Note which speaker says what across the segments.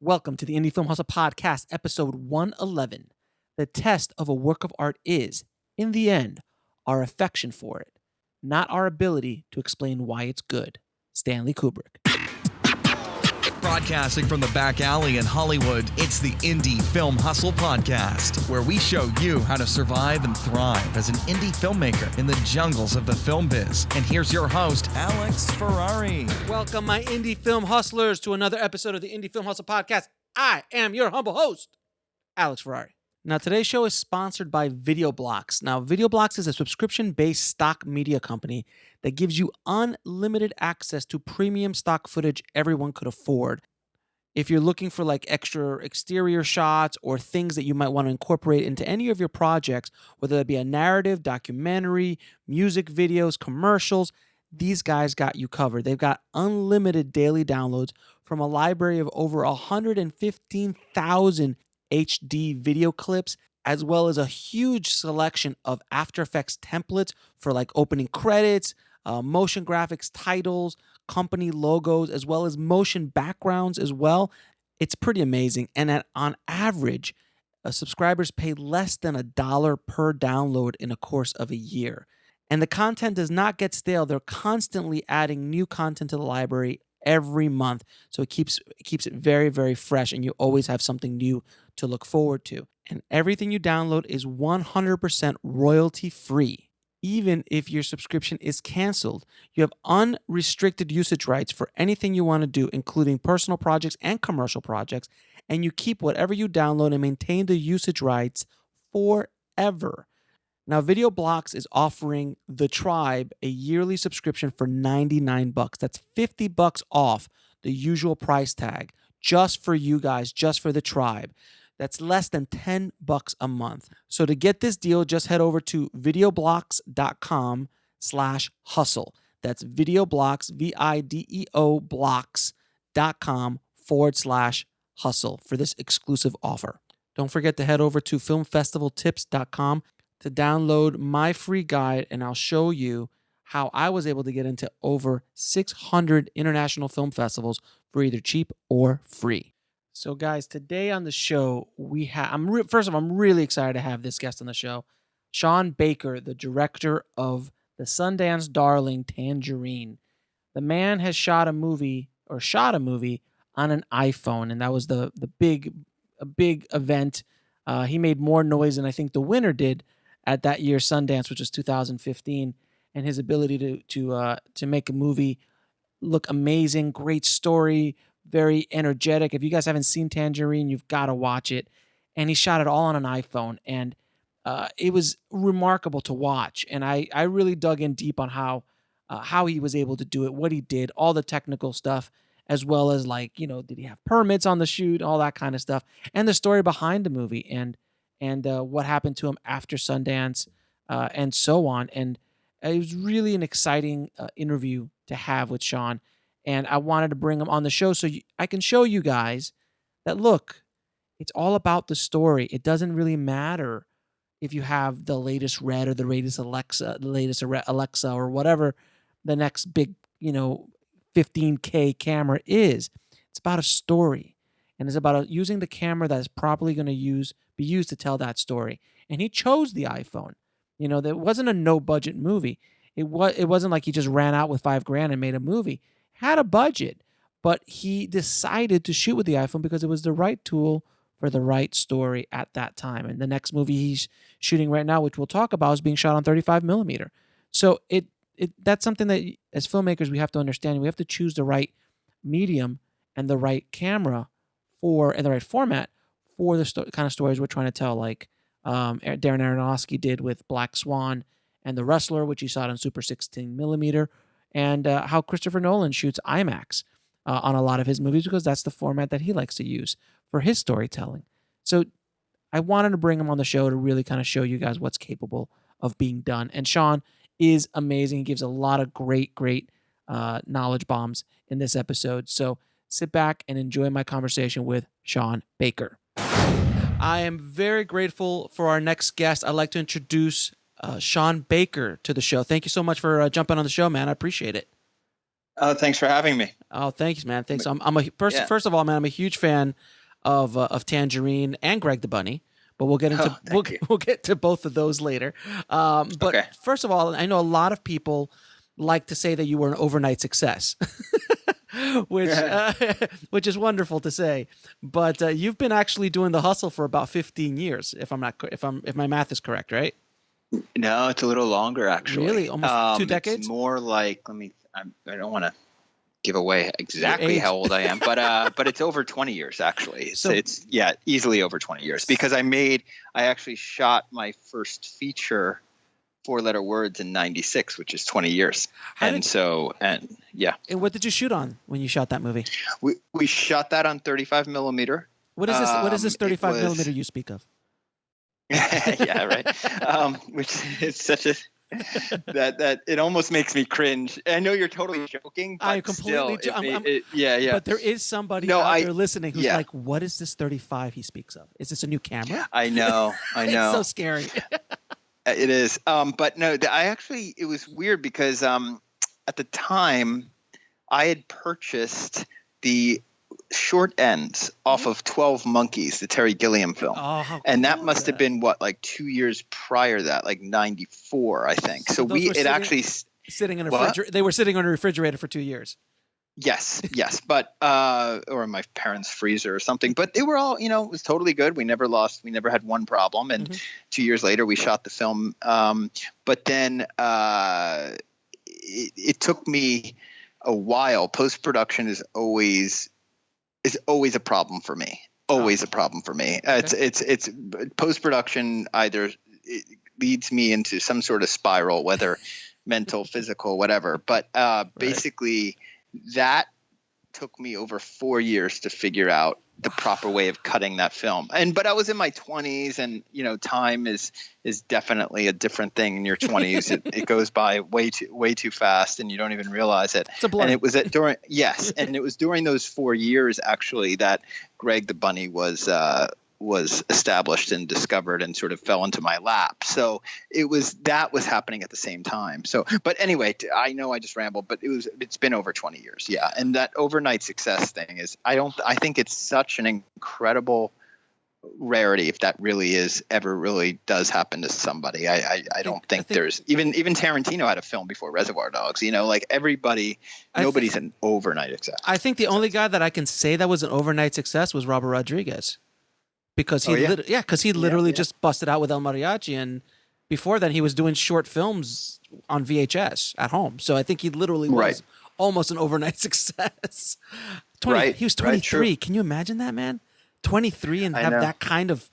Speaker 1: Welcome to the Indie Film Hustle Podcast, episode 111. The test of a work of art is, in the end, our affection for it, not our ability to explain why it's good. Stanley Kubrick.
Speaker 2: Broadcasting from the back alley in Hollywood, it's the Indie Film Hustle Podcast, where we show you how to survive and thrive as an indie filmmaker in the jungles of the film biz. And here's your host, Alex Ferrari.
Speaker 1: Welcome, my indie film hustlers, to another episode of the Indie Film Hustle Podcast. I am your humble host, Alex Ferrari. Now, today's show is sponsored by VideoBlocks. Now, VideoBlocks is a subscription-based stock media company that gives you unlimited access to premium stock footage everyone could afford. If you're looking for like extra exterior shots or things that you might want to incorporate into any of your projects, whether that be a narrative, documentary, music videos, commercials, these guys got you covered. They've got unlimited daily downloads from a library of over 115,000 HD video clips, as well as a huge selection of After Effects templates for like opening credits, motion graphics, titles, company logos, as well as motion backgrounds as well. It's pretty amazing. And on average, subscribers pay less than $1 per download in a course of a year. And the content does not get stale. They're constantly adding new content to the library every month. So it keeps it very, very fresh, and you always have something new to look forward to. And everything you download is 100% royalty free. Even if your subscription is canceled, you have unrestricted usage rights for anything you want to do, including personal projects and commercial projects, and you keep whatever you download and maintain the usage rights forever. Now, VideoBlocks is offering The Tribe a yearly subscription for $99. That's $50 off the usual price tag, just for you guys, just for The Tribe. That's less than $10 a month. So to get this deal, just head over to videoblocks.com/hustle. That's VideoBlocks, VIDEO blocks.com/hustle for this exclusive offer. Don't forget to head over to filmfestivaltips.com to download my free guide, and I'll show you how I was able to get into over 600 international film festivals for either cheap or free. So, guys, today on the show, we have. First of all, I'm really excited to have this guest on the show, Sean Baker, the director of the Sundance darling Tangerine. The man has shot a movie on an iPhone, and that was a big event. He made more noise than I think the winner did at that year's Sundance, which was 2015, and his ability to make a movie look amazing, great story, very energetic. If you guys haven't seen Tangerine, you've got to watch it. And he shot it all on an iPhone, and it was remarkable to watch. And I really dug in deep on how he was able to do it, what he did, all the technical stuff, as well as did he have permits on the shoot, all that kind of stuff, and the story behind the movie, and what happened to him after Sundance, and so on. And it was really an exciting interview to have with Sean. And I wanted to bring him on the show so I can show you guys that, look, it's all about the story. It doesn't really matter if you have the latest Red or the latest Alexa, or whatever the next big, 15K camera is. It's about a story. And it's about using the camera that is properly going to be used to tell that story. And he chose the iPhone. There wasn't a no-budget movie. It wasn't like he just ran out with $5,000 and made a movie. Had a budget, but he decided to shoot with the iPhone because it was the right tool for the right story at that time. And the next movie he's shooting right now, which we'll talk about, is being shot on 35 millimeter. So that's something that as filmmakers we have to understand. We have to choose the right medium and the right camera and the right format for the kind of stories we're trying to tell, like Darren Aronofsky did with Black Swan and The Wrestler, which he shot on Super 16 millimeter. And how Christopher Nolan shoots IMAX on a lot of his movies, because that's the format that he likes to use for his storytelling. So I wanted to bring him on the show to really kind of show you guys what's capable of being done. And Sean is amazing. He gives a lot of great knowledge bombs in this episode. So sit back and enjoy my conversation with Sean Baker. I am very grateful for our next guest. I'd like to introduce Sean Baker to the show. Thank you so much for jumping on the show, man. I appreciate it.
Speaker 3: Oh, thanks for having me.
Speaker 1: Oh, thanks, man. Thanks. I'm a
Speaker 3: Yeah.
Speaker 1: first of all, man. I'm a huge fan of Tangerine and Greg the Bunny, but we'll get into
Speaker 3: Oh, thank you.
Speaker 1: we'll get to both of those later. But
Speaker 3: Okay.
Speaker 1: first of all, I know a lot of people like to say that you were an overnight success, which which is wonderful to say. But you've been actually doing the hustle for about 15 years, if my math is correct, right?
Speaker 3: No, it's a little longer actually.
Speaker 1: Really, almost 2 decades.
Speaker 3: It's more like I don't want to give away exactly
Speaker 1: age.
Speaker 3: how old I am, but it's over 20 years actually.
Speaker 1: So-
Speaker 3: It's easily over 20 years because I actually shot my first feature 4-letter words in 96, which is 20 years.
Speaker 1: How
Speaker 3: And
Speaker 1: did-
Speaker 3: yeah,
Speaker 1: And what did you shoot on when you shot that movie?
Speaker 3: we shot that on 35 millimeter.
Speaker 1: What is this? What is this
Speaker 3: It
Speaker 1: 35
Speaker 3: was-
Speaker 1: millimeter you speak of?
Speaker 3: Yeah, right. Which is such a that it almost makes me cringe. I know you're totally joking, but
Speaker 1: I completely
Speaker 3: still,
Speaker 1: do.
Speaker 3: yeah.
Speaker 1: But there is somebody
Speaker 3: No,
Speaker 1: out there listening who's
Speaker 3: yeah.
Speaker 1: like, "What is this 35 he speaks of? Is this a new camera?"
Speaker 3: I know.
Speaker 1: It's so scary.
Speaker 3: It is. But no, it was weird because at the time I had purchased the short ends off of 12 Monkeys, the Terry Gilliam film.
Speaker 1: Oh, how
Speaker 3: And that
Speaker 1: cool
Speaker 3: must
Speaker 1: is
Speaker 3: have been like 2 years prior to that, like 94, I think. So
Speaker 1: those were sitting in a
Speaker 3: What?
Speaker 1: refrigerator. They were sitting on a refrigerator for 2 years.
Speaker 3: Yes, but or in my parents' freezer or something. But they were all, it was totally good. We never had one problem. And 2 years later, we shot the film. But then it took me a while. Post-production is always a problem for me. Always a problem for me. It's post-production either it leads me into some sort of spiral, whether mental, physical, whatever. But basically that took me over 4 years to figure out the proper way of cutting that film. But I was in my 20s, and time is definitely a different thing in your 20s. It goes by way too fast, and you don't even realize it.
Speaker 1: It's a blur.
Speaker 3: And it was and it was during those 4 years actually that Greg the Bunny was established and discovered and sort of fell into my lap. So that was happening at the same time. So, but anyway, I know I just rambled, but it's been over 20 years. Yeah. And that overnight success thing I think it's such an incredible rarity if that ever really does happen to somebody. I don't think there's even Tarantino had a film before Reservoir Dogs, like nobody's an overnight success.
Speaker 1: I think the only guy that I can say that was an overnight success was Robert Rodriguez. Because he literally just busted out with El Mariachi, and before then he was doing short films on VHS at home. So I think he literally was almost an overnight success. He was 23.
Speaker 3: Right,
Speaker 1: Can you imagine that, man? 23 and have that kind of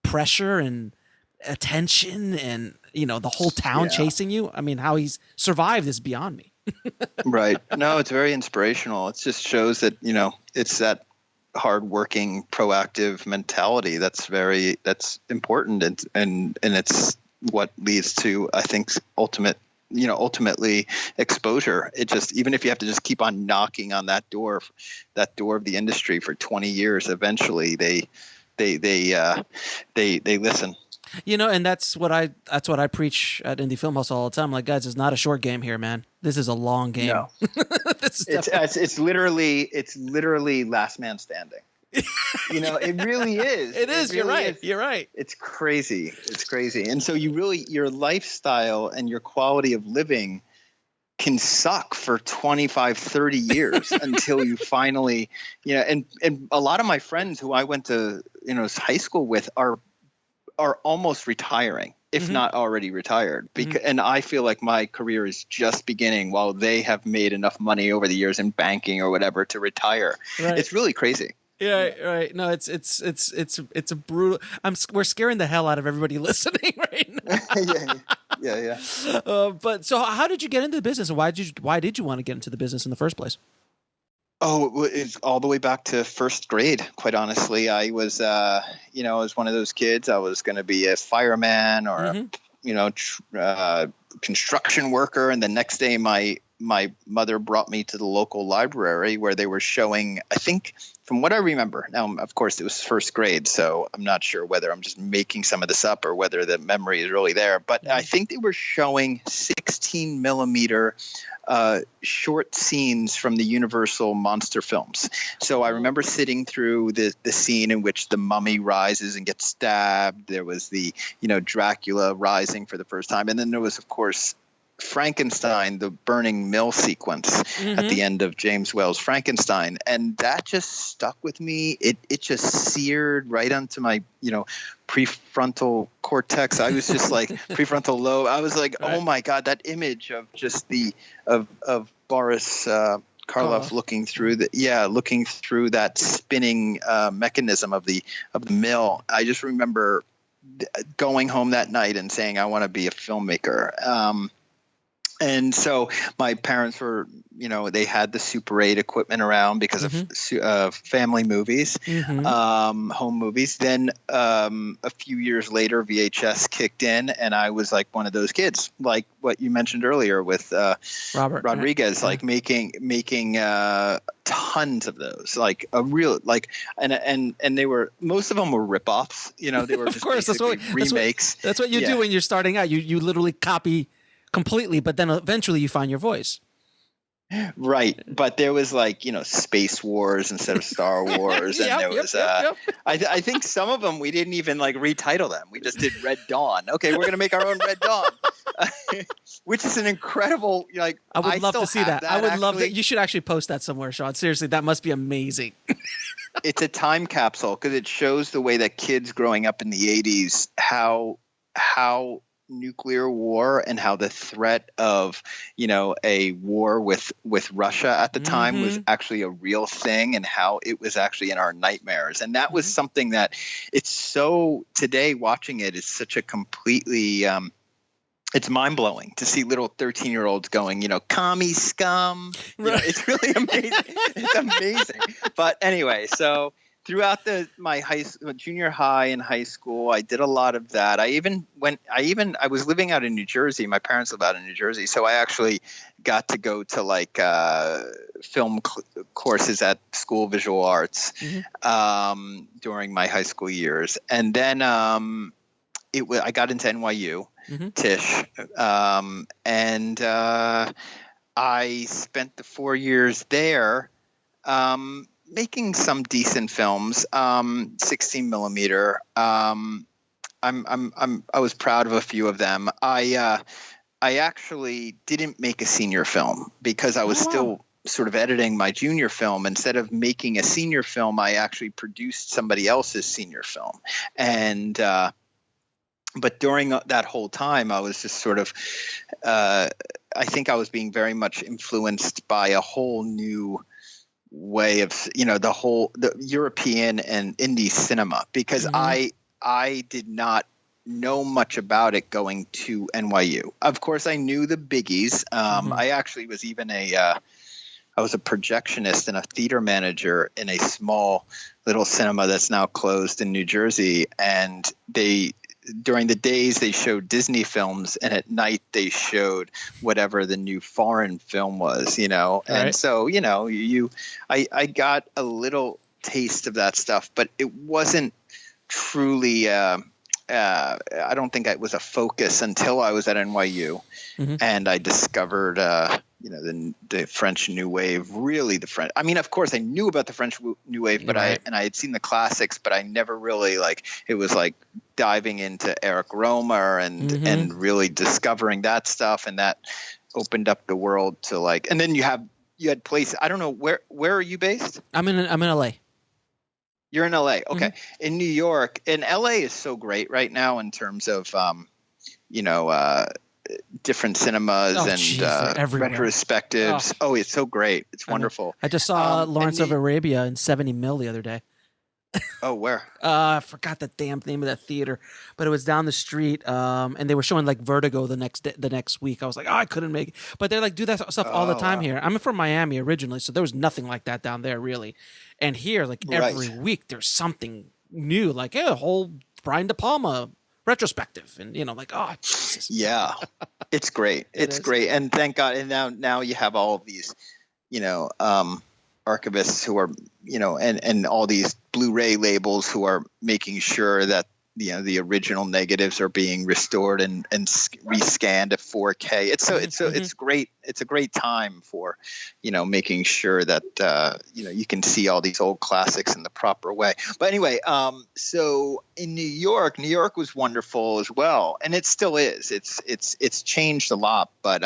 Speaker 1: pressure and attention, and the whole town chasing you. I mean, how he's survived is beyond me.
Speaker 3: Right. No, it's very inspirational. It just shows that it's that hardworking, proactive mentality that's important, and it's what leads to, I think, ultimately exposure. It just, even if you have to just keep on knocking on that door of the industry for 20 years, eventually they listen.
Speaker 1: And that's what I preach at Indie Film Hustle all the time. Like, guys, it's not a short game here, man. This is a long game.
Speaker 3: No. It's literally last man standing. It really is.
Speaker 1: It is. You're right.
Speaker 3: Is.
Speaker 1: You're right.
Speaker 3: It's crazy. And so your lifestyle and your quality of living can suck for 25, 30 years until you finally, and a lot of my friends who I went to, high school with are almost retiring, if not already retired. And I feel like my career is just beginning while they have made enough money over the years in banking or whatever to retire. Right. It's really crazy.
Speaker 1: Yeah, right. No, it's a brutal. We're scaring the hell out of everybody listening right now.
Speaker 3: Yeah.
Speaker 1: But so, how did you get into the business, and why did you want to get into the business in the first place?
Speaker 3: Oh, it's all the way back to first grade. Quite honestly, I was, I was one of those kids. I was going to be a fireman or, construction worker. And the next day, my my mother brought me to the local library where they were showing, I think, from what I remember, now, of course, it was first grade, so I'm not sure whether I'm just making some of this up or whether the memory is really there. But I think they were showing 16 millimeter short scenes from the Universal monster films. So I remember sitting through the scene in which the mummy rises and gets stabbed. There was the, Dracula rising for the first time. And then there was, of course, Frankenstein, the burning mill sequence at the end of James Whale's Frankenstein. And that just stuck with me. It just seared right onto my, prefrontal cortex. I was just like prefrontal lobe. I was like, oh my God, that image of just of Boris Karloff looking through that spinning mechanism of the mill. I just remember going home that night and saying, I want to be a filmmaker. And so my parents were, they had the Super 8 equipment around because of family movies, home movies. Then a few years later, VHS kicked in, and I was like one of those kids, like what you mentioned earlier with Robert Rodriguez, like making tons of those, like a real and they were, most of them were ripoffs. They were just of course remakes.
Speaker 1: That's what you do when you're starting out. You literally copy completely, but then eventually you find your voice.
Speaker 3: Right. But there was Space Wars instead of Star Wars. And there was, I think some of them, we didn't even retitle them. We just did Red Dawn. Okay. We're going to make our own Red Dawn, which is an incredible,
Speaker 1: I would love to see that. I would love that. You should actually post that somewhere, Sean. Seriously, that must be amazing.
Speaker 3: It's a time capsule because it shows the way that kids growing up in the 80s, how nuclear war and how the threat of a war with Russia at the time was actually a real thing, and how it was actually in our nightmares. And that was something that it's so, today watching it is such a completely it's mind-blowing to see little 13-year-olds going, commie scum.
Speaker 1: Right.
Speaker 3: It's really amazing. It's amazing. But anyway, so throughout my junior high and high school, I did a lot of that. I was living out in New Jersey. My parents live out in New Jersey. So I actually got to go to film courses at School of Visual Arts during my high school years. And then I got into NYU, Tisch. And I spent the 4 years there making some decent films, 16 millimeter. I was proud of a few of them. I actually didn't make a senior film because I was still sort of editing my junior film. Instead of making a senior film, I actually produced somebody else's senior film. And but during that whole time, I was just sort of, I think I was being very much influenced by a whole new way of the European and indie cinema, because I did not know much about it going to NYU. Of course, I knew the biggies. I actually was even I was a projectionist and a theater manager in a small little cinema that's now closed in New Jersey, and during the days they showed Disney films, and at night they showed whatever the new foreign film was, Right. And so, I got a little taste of that stuff, but it wasn't truly, I don't think it was a focus until I was at NYU and I discovered, the French New Wave, really the French. I mean, of course I knew about the French New Wave, but I had seen the classics, but I never really it was like diving into Eric Romer and really discovering that stuff. And that opened up the world to and then you had places. I don't know where are you based? I'm in LA. You're in LA. Okay. In New York, and LA is so great right now in terms of, different cinemas and retrospectives. Oh, it's so great. It's wonderful.
Speaker 1: I just saw Lawrence of Arabia in 70 mil the other day.
Speaker 3: Oh, where?
Speaker 1: I forgot the damn name of that theater, but it was down the street. And they were showing Vertigo the next week. I was like, I couldn't make it. But they're do that stuff all the time here. I'm from Miami originally, so there was nothing like that down there really. And here, every week, there's something new. A whole Brian De Palma retrospective, and like, oh Jesus.
Speaker 3: Yeah, it's great. It's great, and thank God. And now you have all of these, archivists who are, and all these Blu-ray labels who are making sure that the original negatives are being restored and rescanned to 4K. It's great. It's a great time for, making sure that you can see all these old classics in the proper way. But anyway, so in New York was wonderful as well, and it still is. It's changed a lot, but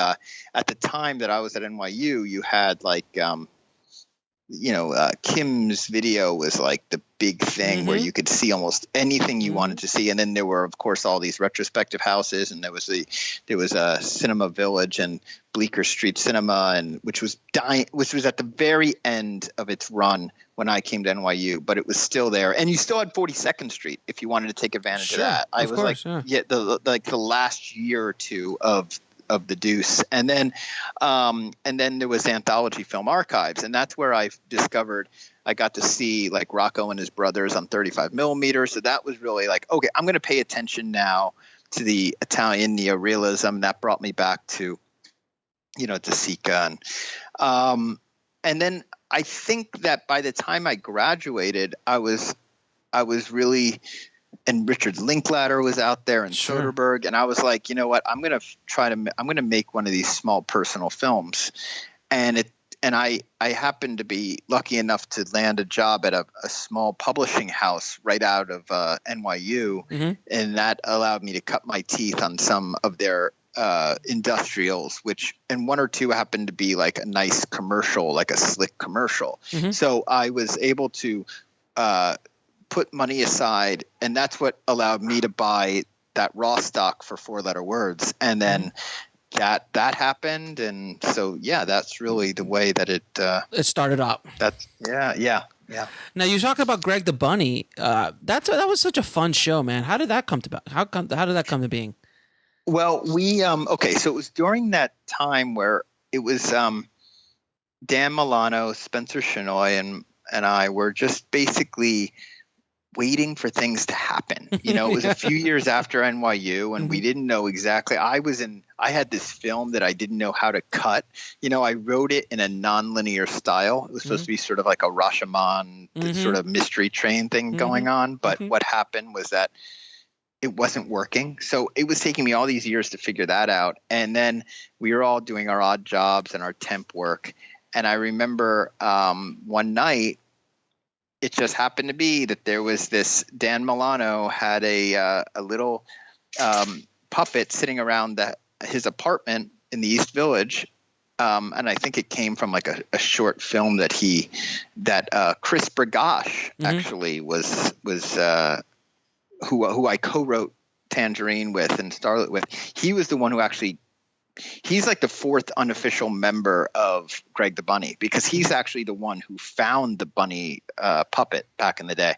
Speaker 3: at the time that I was at NYU, you had like Kim's video was like the big thing where you could see almost anything you wanted to see. And then there were, of course, all these retrospective houses, and there was a Cinema Village and Bleecker Street Cinema, and which was at the very end of its run when I came to NYU, but it was still there. And you still had 42nd Street if you wanted to take advantage of that. The last year or two of the Deuce. And then there was Anthology Film Archives. And that's where I discovered I got to see like Rocco and his brothers on 35 millimeters. So that was really like, okay, I'm going to pay attention now to the Italian neorealism. That brought me back to, De Sica. And then I think that by the time I graduated, I was really, and Richard Linklater was out there, and Soderbergh, and I was like, you know what? I'm going to make one of these small personal films, and I happened to be lucky enough to land a job at a small publishing house right out of NYU, and that allowed me to cut my teeth on some of their industrials, and one or two happened to be like a nice commercial, like a slick commercial. So I was able to put money aside, and that's what allowed me to buy that raw stock for 4-letter words. And then that happened. And so, that's really the way that it
Speaker 1: started up.
Speaker 3: Yeah.
Speaker 1: Now you talked about Greg the Bunny. That was such a fun show, man. How did that come to how did that come to being?
Speaker 3: Well, so it was during that time where it was Dan Milano, Spencer Shenoy, and I were just basically waiting for things to happen. It was a few years after NYU, and we didn't know exactly. I had this film that I didn't know how to cut. I wrote it in a nonlinear style. It was supposed to be sort of like a Rashomon sort of mystery train thing going on. But what happened was that it wasn't working. So it was taking me all these years to figure that out. And then we were all doing our odd jobs and our temp work. And I remember one night, it just happened to be that there was this Dan Milano had a little puppet sitting around his apartment in the East Village, and I think it came from like a short film that Chris Bragash actually was who I co-wrote Tangerine with and Starlet with. He was the one who actually. He's like the fourth unofficial member of Greg the Bunny, because he's actually the one who found the bunny puppet back in the day.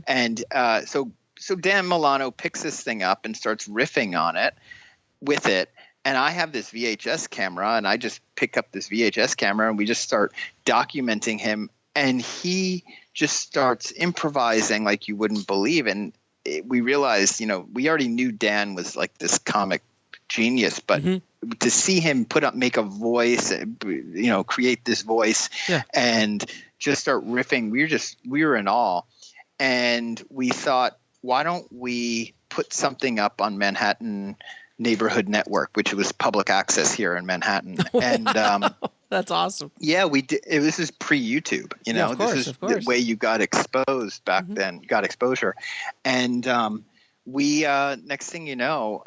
Speaker 3: And so Dan Milano picks this thing up and starts riffing on it with it. And I have this VHS camera, and I just pick up this VHS camera and we just start documenting him. And he just starts improvising like you wouldn't believe. And we realized, we already knew Dan was like this comic genius, but to see him make a voice, create this voice and just start riffing, we were in awe. And we thought, why don't we put something up on Manhattan Neighborhood Network, which was public access here in Manhattan. And
Speaker 1: that's awesome.
Speaker 3: Yeah, we did. This is pre-YouTube, this is the way you got exposed back then. You got exposure. And we next thing you know,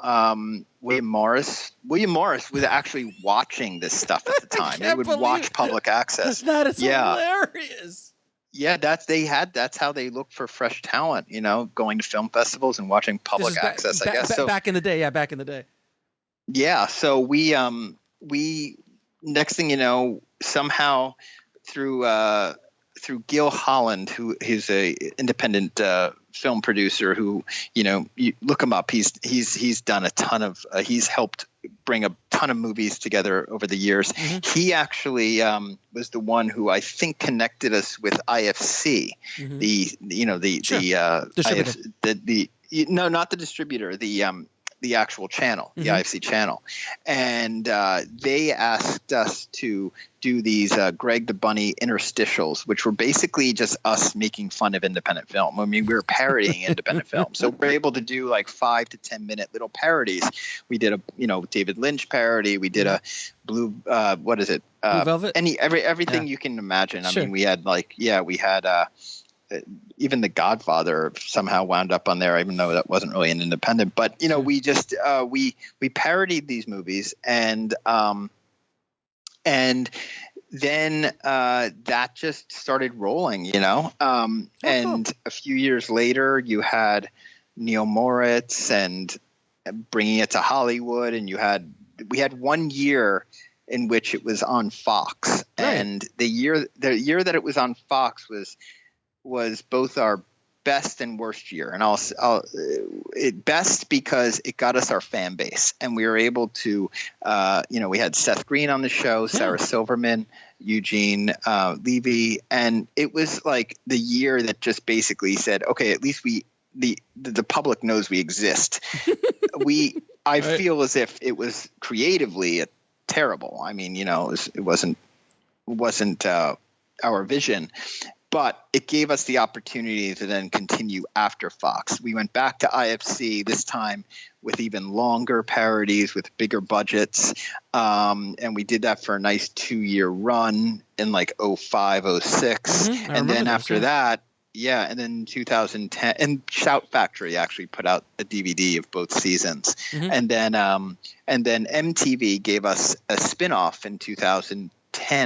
Speaker 3: William Morris was actually watching this stuff at the time. They would watch public access.
Speaker 1: That is hilarious.
Speaker 3: Yeah, that's how they look for fresh talent, going to film festivals and watching public access, I guess. So
Speaker 1: back in the day, back in the day.
Speaker 3: Yeah, so we next thing you know, somehow through Gil Holland, who is a independent film producer who, you look him up. He's done a ton of he's helped bring a ton of movies together over the years. He actually was the one who I think connected us with IFC, the No, not the distributor, the actual channel, the IFC channel. And they asked us to do these Greg the Bunny interstitials, which were basically just us making fun of independent film. I mean, we were parodying independent film. So we're able to do like 5 to 10 minute little parodies. We did a, David Lynch parody. We did a Blue, what is it?
Speaker 1: Blue Velvet?
Speaker 3: Everything you can imagine. I mean, we had even The Godfather somehow wound up on there, even though that wasn't really an independent. But we just we parodied these movies, and then that just started rolling, and a few years later, you had Neil Moritz and bringing it to Hollywood, and we had 1 year in which it was on Fox, and the year that it was on Fox was both our best and worst year. And best because it got us our fan base, and we were able to, we had Seth Green on the show, Sarah Silverman, Eugene Levy, and it was like the year that just basically said, okay, at least the public knows we exist. I feel as if it was creatively terrible. I mean, it wasn't our vision. But it gave us the opportunity to then continue after Fox. We went back to IFC, this time with even longer parodies, with bigger budgets. And we did that for a nice 2-year run in like 05, 06. And then after that, and then 2010, and Shout Factory actually put out a DVD of both seasons. And then MTV gave us a spinoff in 2010.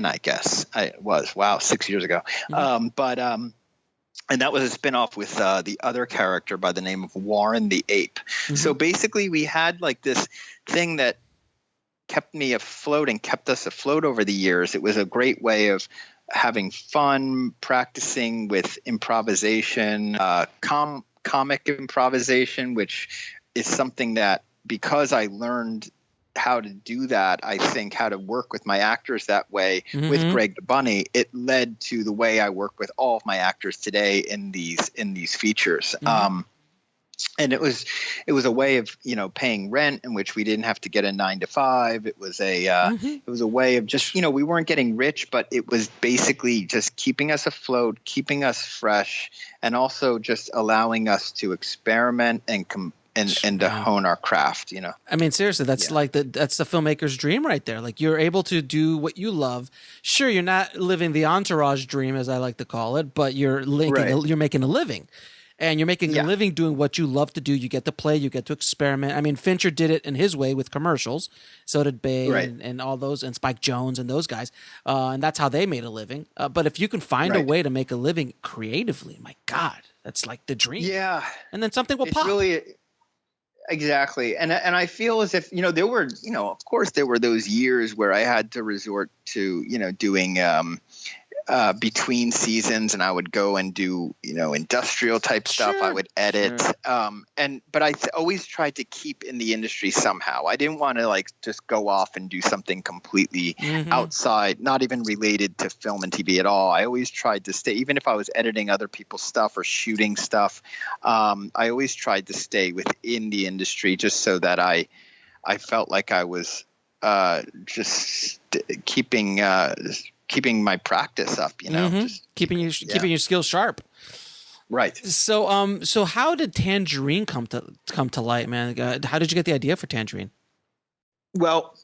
Speaker 3: I guess it was. Wow, 6 years ago. And that was a spinoff with the other character by the name of Warren the Ape. So basically, we had like this thing that kept me afloat and kept us afloat over the years. It was a great way of having fun, practicing with improvisation, comic improvisation, which is something that, because I learned how to do that, I think how to work with my actors that way with Greg the Bunny, it led to the way I work with all of my actors today in these features. And it was a way of paying rent in which we didn't have to get a 9 to 5. It was a way of just we weren't getting rich, but it was basically just keeping us afloat, keeping us fresh, and also just allowing us to experiment and to hone our craft,
Speaker 1: I mean, seriously, that's that's the filmmaker's dream right there. Like, you're able to do what you love. Sure, you're not living the entourage dream, as I like to call it, but you're making a living. And you're making a living doing what you love to do. You get to play, you get to experiment. I mean, Fincher did it in his way with commercials. So did Bay and all those, and Spike Jonze and those guys. And that's how they made a living. But if you can find a way to make a living creatively, my God, that's like the dream.
Speaker 3: Yeah.
Speaker 1: And then something will pop.
Speaker 3: Exactly. And I feel as if, there were, of course there were those years where I had to resort to, doing between seasons, and I would go and do, industrial type stuff. I would edit. But I always tried to keep in the industry somehow. I didn't want to just go off and do something completely outside, not even related to film and TV at all. I always tried to stay, even if I was editing other people's stuff or shooting stuff. I always tried to stay within the industry, just so that I felt like I was just keeping my practice up, just
Speaker 1: keeping your skills sharp.
Speaker 3: Right.
Speaker 1: So how did Tangerine come to light, man? How did you get the idea for Tangerine?
Speaker 3: Well,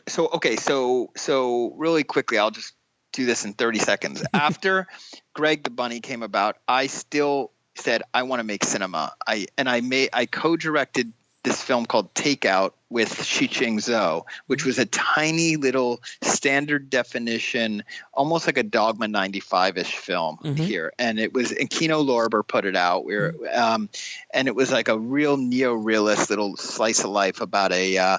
Speaker 3: so really quickly, I'll just do this in 30 seconds. After Greg the Bunny came about, I still said I want to make cinema. I co-directed this film called Takeout with Xiqing Zhou, which was a tiny little standard definition, almost like a Dogma 95-ish film here. And Kino Lorber put it out. And it was like a real neo-realist little slice of life about a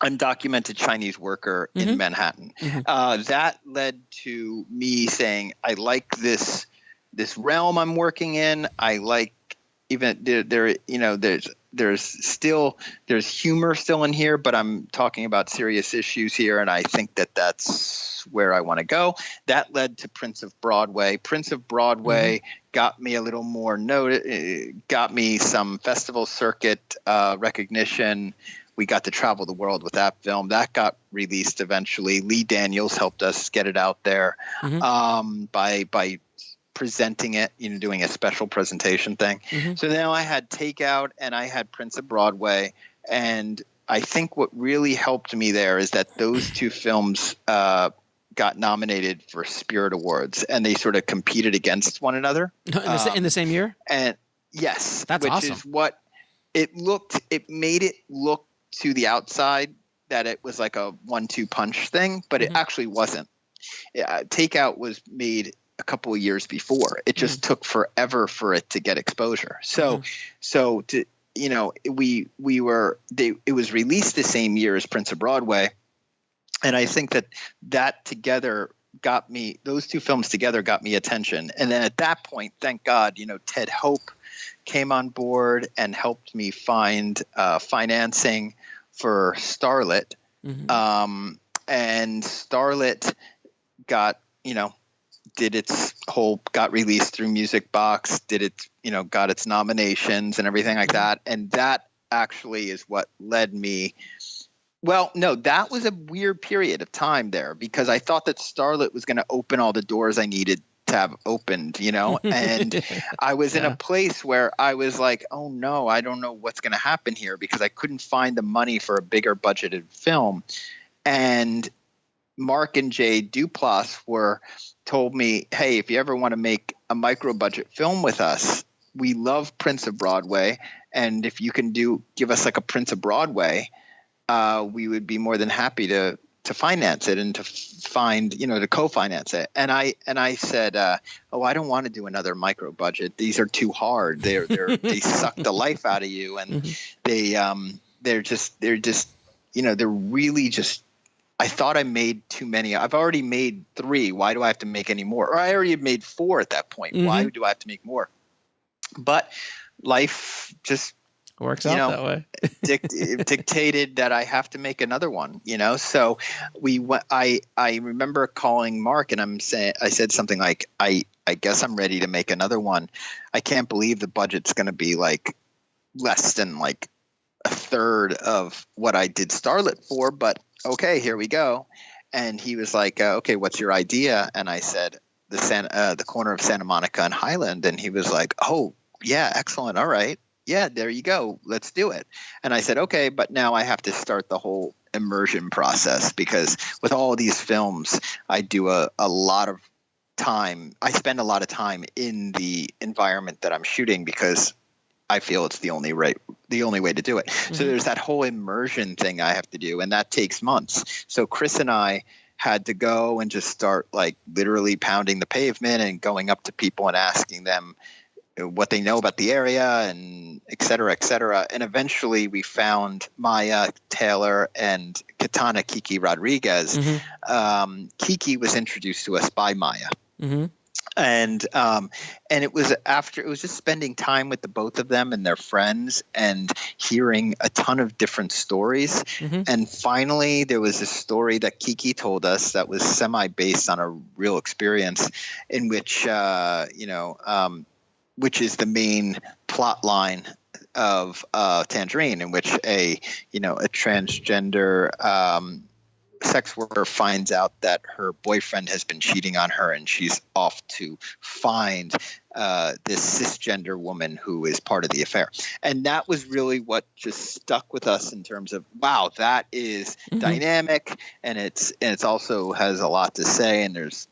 Speaker 3: undocumented Chinese worker in Manhattan. That led to me saying, I like this realm I'm working in. I like, even there's humor still in here, but I'm talking about serious issues here, and I think that's where I want to go. That led to Prince of Broadway. Prince of Broadway got me a little more got me some festival circuit recognition. We got to travel the world with that film. That got released eventually. Lee Daniels helped us get it out there by presenting it, doing a special presentation thing. So now I had Takeout and I had Prince of Broadway. And I think what really helped me there is that those two films got nominated for Spirit Awards, and they sort of competed against one another
Speaker 1: in the same year.
Speaker 3: And yes,
Speaker 1: that's
Speaker 3: which
Speaker 1: awesome.
Speaker 3: Is what it looked. It made it look to the outside that it was like a 1-2 punch thing, but it actually wasn't. Takeout was made a couple of years before. It just took forever for it to get exposure. So to it was released the same year as Prince of Broadway. And I think that together got me, those two films together got me attention. And then at that point, thank God, Ted Hope came on board and helped me find financing for Starlet. And Starlet got released through Music Box, got its nominations and everything like that. And that actually is what led me. Well, no, that was a weird period of time there because I thought that Starlet was going to open all the doors I needed to have opened, and I was in a place where I was like, oh no, I don't know what's going to happen here because I couldn't find the money for a bigger budgeted film. And Mark and Jay Duplass told me, hey, if you ever want to make a micro budget film with us, we love Prince of Broadway. And if you can give us like a Prince of Broadway, we would be more than happy to finance it and to find, to co-finance it. And I said, I don't want to do another micro budget. These are too hard. They suck the life out of you. And they're really just, I thought I made too many. I've already made 3. Why do I have to make any more? Or I already have made 4 at that point. Why do I have to make more? But life just
Speaker 1: works out that way.
Speaker 3: Dictated that I have to make another one, So I remember calling Mark and I said something like, I guess I'm ready to make another one. I can't believe the budget's going to be like less than like a third of what I did Starlet for, but okay, here we go. And he was like, okay, what's your idea? And I said, the corner of Santa Monica and Highland. And he was like, oh yeah, excellent. All right. Yeah, there you go. Let's do it. And I said, okay, but now I have to start the whole immersion process because with all these films, I do a lot of time. I spend a lot of time in the environment that I'm shooting because I feel it's the only way to do it. So there's that whole immersion thing I have to do, and that takes months. So Chris and I had to go and just start like literally pounding the pavement and going up to people and asking them what they know about the area and et cetera, et cetera. And eventually we found Maya Taylor and Katana Kiki Rodriguez. Kiki was introduced to us by Maya. And it was just spending time with the both of them and their friends and hearing a ton of different stories. And finally there was a story that Kiki told us that was semi-based on a real experience in which, which is the main plot line of Tangerine, in which a transgender sex worker finds out that her boyfriend has been cheating on her, and she's off to find this cisgender woman who is part of the affair. And that was really what just stuck with us in terms of, wow, that is dynamic, and it's also has a lot to say, and there's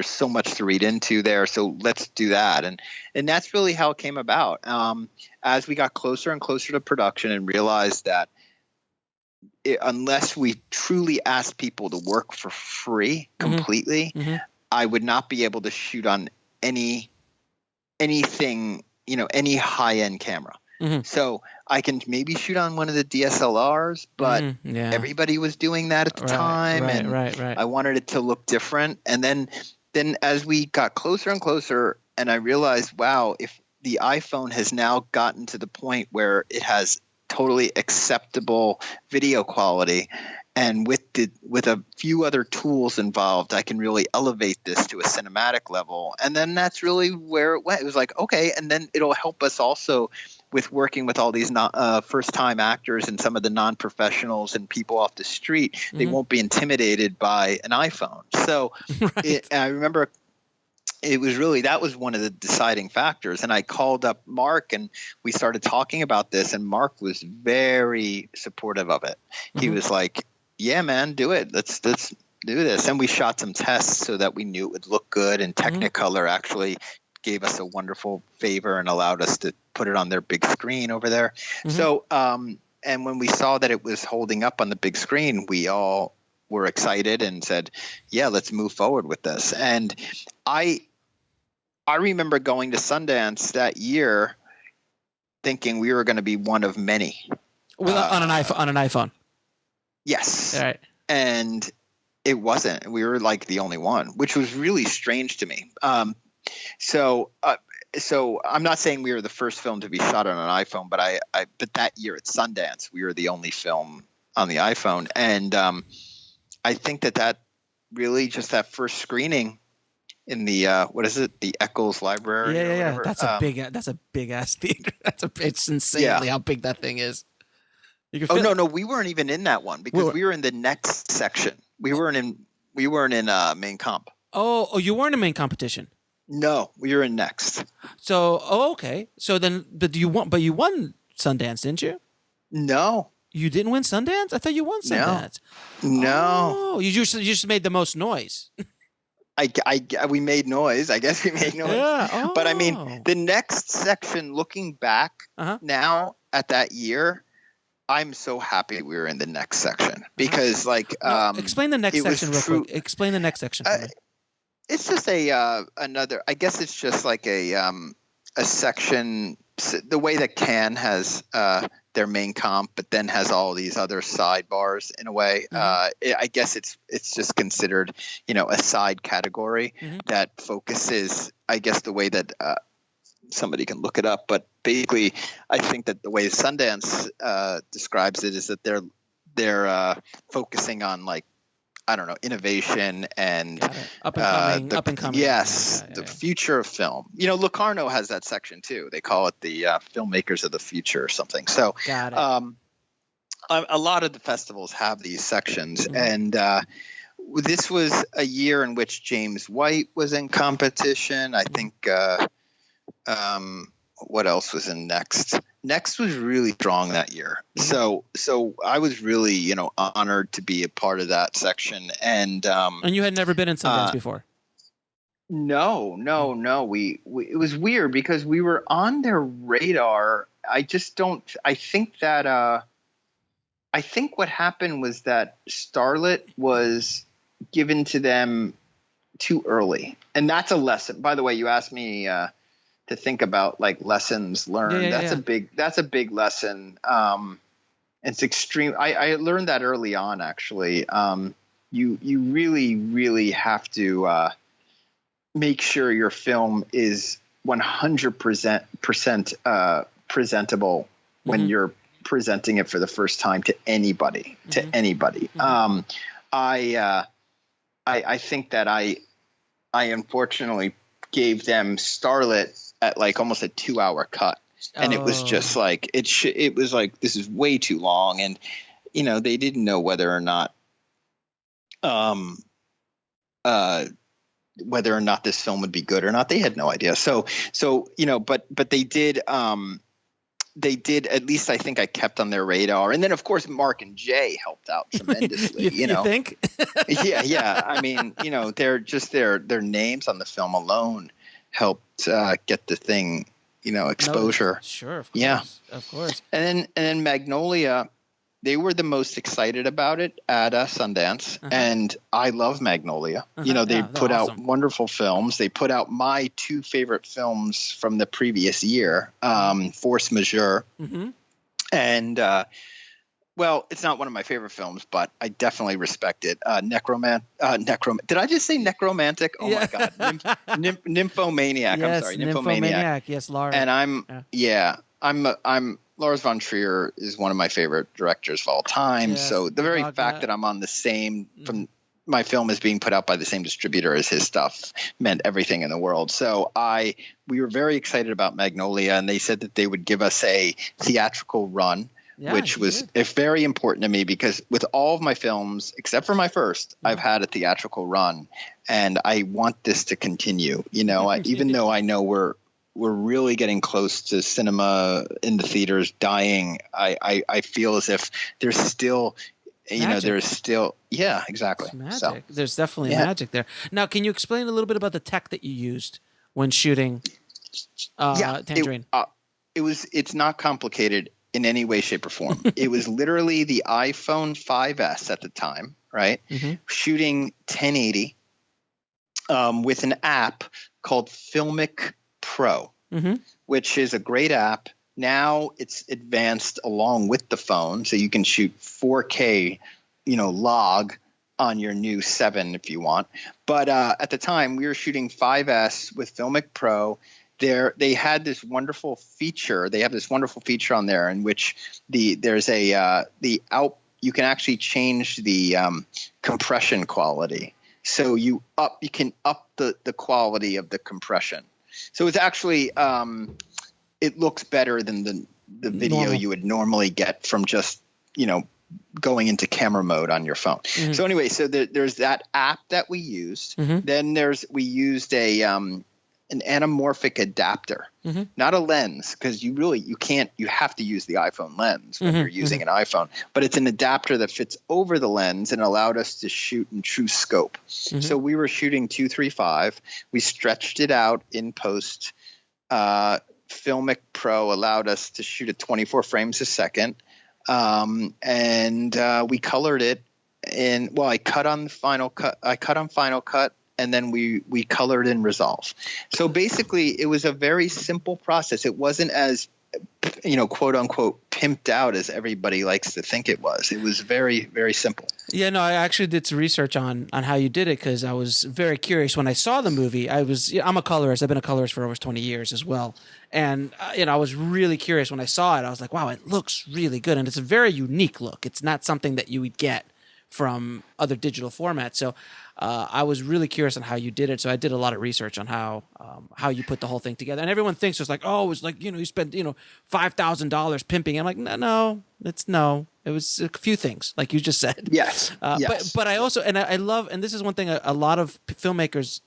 Speaker 3: so much to read into there. So let's do that. And that's really how it came about. As we got closer and closer to production and realized that unless we truly asked people to work for free completely, I would not be able to shoot on anything, any high-end camera. So I can maybe shoot on one of the DSLRs, but everybody was doing that at the time. I wanted it to look different. And then as we got closer and closer, and I realized, wow, if the iPhone has now gotten to the point where it has totally acceptable video quality, and with with a few other tools involved, I can really elevate this to a cinematic level. And then that's really where it went. It was like, okay, and then it'll help us also with working with all these first-time actors and some of the non-professionals and people off the street. They won't be intimidated by an iPhone. So
Speaker 1: Right.
Speaker 3: I remember it was really, that was one of the deciding factors. And I called up Mark and we started talking about this, and Mark was very supportive of it. He was like, yeah, man, do it. Let's do this. And we shot some tests so that we knew it would look good. And Technicolor actually gave us a wonderful favor and allowed us to put it on their big screen over there. So, and when we saw that it was holding up on the big screen, we all were excited and said, yeah, let's move forward with this. And I remember going to Sundance that year thinking we were going to be one of many.
Speaker 1: On an iPhone.
Speaker 3: Yes.
Speaker 1: All right.
Speaker 3: And it wasn't. We were like the only one, which was really strange to me. So I'm not saying we were the first film to be shot on an iPhone, but but that year at Sundance, we were the only film on the iPhone. And I think that really just that first screening in the what is it? The Eccles Library.
Speaker 1: Yeah. That's a big ass theater. It's insanely how big that thing is. You can
Speaker 3: no, we weren't even in that one because we were in the next section. We weren't in main comp.
Speaker 1: Oh, you weren't in main competition.
Speaker 3: No, we were in next.
Speaker 1: So, okay. So then, but you won Sundance, didn't you?
Speaker 3: No.
Speaker 1: You didn't win Sundance? I thought you won Sundance.
Speaker 3: No.
Speaker 1: Oh, you just made the most noise.
Speaker 3: We made noise. I guess we made noise.
Speaker 1: Yeah. Oh.
Speaker 3: But I mean, the next section, looking back now at that year, I'm so happy we were in the next section because,
Speaker 1: explain the next section real quick. Explain the next section for me.
Speaker 3: It's just another. I guess it's just like a section. The way that Cannes has their main comp, but then has all these other sidebars in a way. I guess it's just considered, a side category that focuses. I guess the way that somebody can look it up, but basically, I think that the way Sundance describes it is that they're focusing on innovation and
Speaker 1: up and coming.
Speaker 3: Yes, the future of film. Locarno has that section too. They call it the filmmakers of the future or something. So
Speaker 1: got it.
Speaker 3: A lot of the festivals have these sections, and this was a year in which James White was in competition. I think what else was in next? Next was really strong that year. So I was really, honored to be a part of that section. And
Speaker 1: you had never been in Sundance before?
Speaker 3: No. It was weird because we were on their radar. I think what happened was that Starlet was given to them too early. And that's a lesson. By the way, you asked me to think about lessons learned. That's a big lesson. It's extreme. I learned that early on, actually. You really, really have to make sure your film is 100% presentable when you're presenting it for the first time to anybody. I think that I unfortunately gave them Starlet at almost a 2-hour cut. And it was just it was this is way too long. And, they didn't know whether or not this film would be good or not. They had no idea. So, but they did, at least I think I kept on their radar. And then of course, Mark and Jay helped out tremendously,
Speaker 1: You think?
Speaker 3: Yeah. I mean, they're just their names on the film alone helped get the thing, exposure.
Speaker 1: No, sure, of course.
Speaker 3: Yeah,
Speaker 1: of course.
Speaker 3: And then Magnolia, they were the most excited about it at Sundance, and I love Magnolia. They put out wonderful films. They put out my 2 favorite films from the previous year, Force Majeure, and well, it's not one of my favorite films, but I definitely respect it. Did I just say necromantic? Oh my God. Nymphomaniac.
Speaker 1: Yes,
Speaker 3: I'm sorry. Nymphomaniac.
Speaker 1: Yes, Laura.
Speaker 3: And I'm Lars von Trier is one of my favorite directors of all time.
Speaker 1: Yes,
Speaker 3: So the very
Speaker 1: Dogma.
Speaker 3: fact that I'm on the same from my film is being put out by the same distributor as his stuff meant everything in the world. So we were very excited about Magnolia, and they said that they would give us a theatrical run, which was very important to me because with all of my films, except for my first, I've had a theatrical run, and I want this to continue. You know, even though I know we're really getting close to cinema in the theaters dying, I feel as if there's still exactly.
Speaker 1: It's magic.
Speaker 3: So,
Speaker 1: there's definitely magic there. Now, can you explain a little bit about the tech that you used when shooting Tangerine?
Speaker 3: It's not complicated in any way, shape, or form. It was literally the iPhone 5S at the time, right? Shooting 1080 with an app called Filmic Pro, which is a great app. Now it's advanced along with the phone, so you can shoot 4K, log on your new 7 if you want. But at the time, we were shooting 5S with Filmic Pro. They had this wonderful feature. They have this wonderful feature on there in which you can actually change the compression quality. So you can up the quality of the compression. So it's actually it looks better than the video you would normally get from just going into camera mode on your phone. So anyway, so there's that app that we used. Then we used an anamorphic adapter, not a lens, because you have to use the iPhone lens when you're using an iPhone, but it's an adapter that fits over the lens and allowed us to shoot in true scope. So we were shooting 2.35. We stretched it out in post. Filmic Pro allowed us to shoot at 24 frames a second. And we colored it I cut on Final Cut, and then we colored in Resolve. So basically it was a very simple process. It wasn't as, quote unquote, pimped out as everybody likes to think it was. It was very, very simple.
Speaker 1: Yeah, no, I actually did some research on how you did it because I was very curious when I saw the movie. I'm a colorist. I've been a colorist for over 20 years as well. And, I was really curious when I saw it. I was like, wow, it looks really good. And it's a very unique look. It's not something that you would get from other digital formats. So I was really curious on how you did it. So I did a lot of research on how you put the whole thing together. And everyone thinks it's like, oh, it was like, you spent, $5,000 pimping. I'm like, no. It was a few things, like you just said.
Speaker 3: Yes. Yes.
Speaker 1: But I also, and I love, and this is one thing a lot of filmmakers,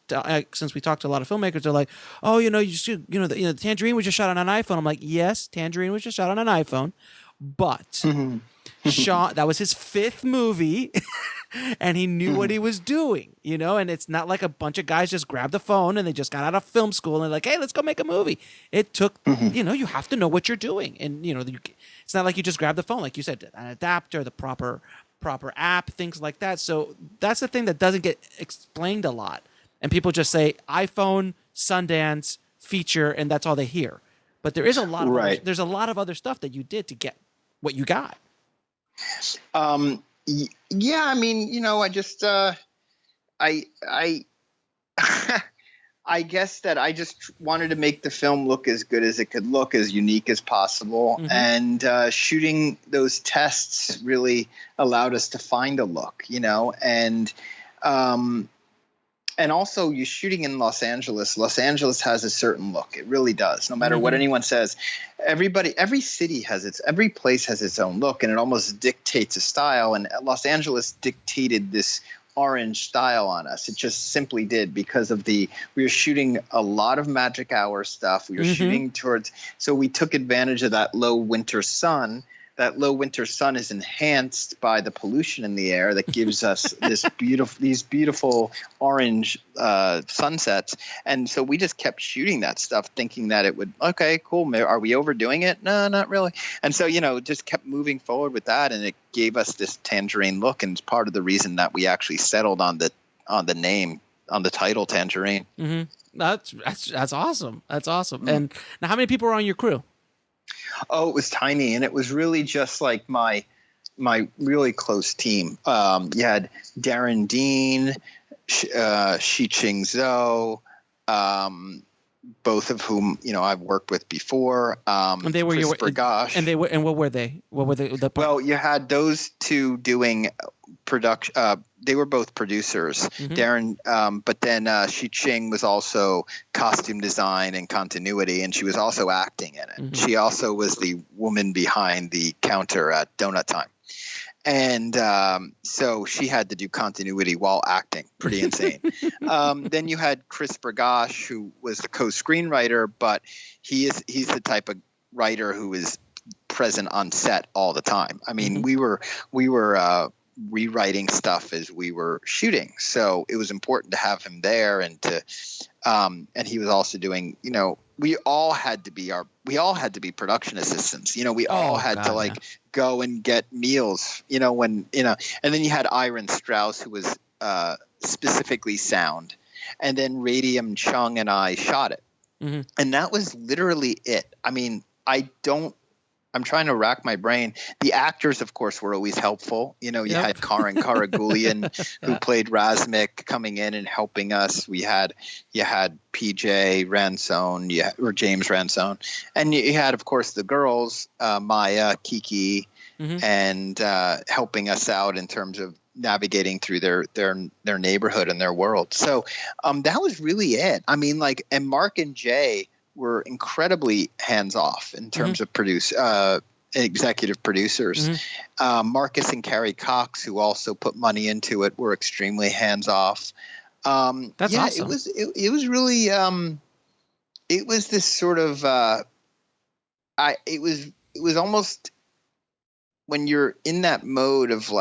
Speaker 1: since we talked to a lot of filmmakers, they're like, oh, the Tangerine was just shot on an iPhone. I'm like, yes, Tangerine was just shot on an iPhone, but Sean, that was his 5th movie. And he knew what he was doing, and it's not like a bunch of guys just grabbed the phone and they just got out of film school and they're like, hey, let's go make a movie. It took, you have to know what you're doing. And, it's not like you just grab the phone, like you said, an adapter, the proper app, things like that. So that's the thing that doesn't get explained a lot. And people just say iPhone, Sundance, feature, and that's all they hear. But there is a lot of there's a lot of other stuff that you did to get what you got.
Speaker 3: Yeah, I mean, I just I guess that I just wanted to make the film look as good as it could look, as unique as possible. And shooting those tests really allowed us to find a look, and also you're shooting in Los Angeles. Los Angeles has a certain look. It really does. No matter what anyone says, every place has its own look, and it almost dictates a style. And Los Angeles dictated this orange style on us. It just simply did because of we were shooting a lot of magic hour stuff. We were shooting so we took advantage of that low winter sun. That low winter sun is enhanced by the pollution in the air that gives us these beautiful orange sunsets. And so we just kept shooting that stuff thinking that it would, okay, cool. Are we overdoing it? No, not really. And so, just kept moving forward with that. And it gave us this Tangerine look. And it's part of the reason that we actually settled on the name, on the title Tangerine.
Speaker 1: That's awesome. That's awesome. And now how many people were on your crew?
Speaker 3: Oh, it was tiny, and it was really just like my really close team. You had Darren Dean, Shi Ching Zhou, both of whom I've worked with before.
Speaker 1: And they were
Speaker 3: Chris Bergosh.
Speaker 1: And what were they? What were the
Speaker 3: Well, you had those two doing production. They were both producers. Darren, but then Shi Ching was also costume design and continuity, and she was also acting in it. She also was the woman behind the counter at Donut Time. And so she had to do continuity while acting. Pretty insane. Then you had Chris Bergosh, who was the co-screenwriter, but he's the type of writer who is present on set all the time. I mean, we were rewriting stuff as we were shooting, so it was important to have him there, and he was also doing. We all had to be production assistants. We all had to go and get meals. And then you had Iron Strauss, who was specifically sound, and then Radium Chung and I shot it, and that was literally it. I mean, I'm trying to rack my brain. The actors, of course, were always helpful. You had Karan Karagulian, who played Razmik, coming in and helping us. You had PJ Ransone, or James Ransone, and you had, of course, the girls, Maya, Kiki, and helping us out in terms of navigating through their neighborhood and their world. So that was really it. I mean, and Mark and Jay were incredibly hands-off in terms of executive producers. Marcus and Carrie Cox, who also put money into it, were extremely hands-off.
Speaker 1: That's awesome.
Speaker 3: It was really it was this sort of it was almost when you're in that mode of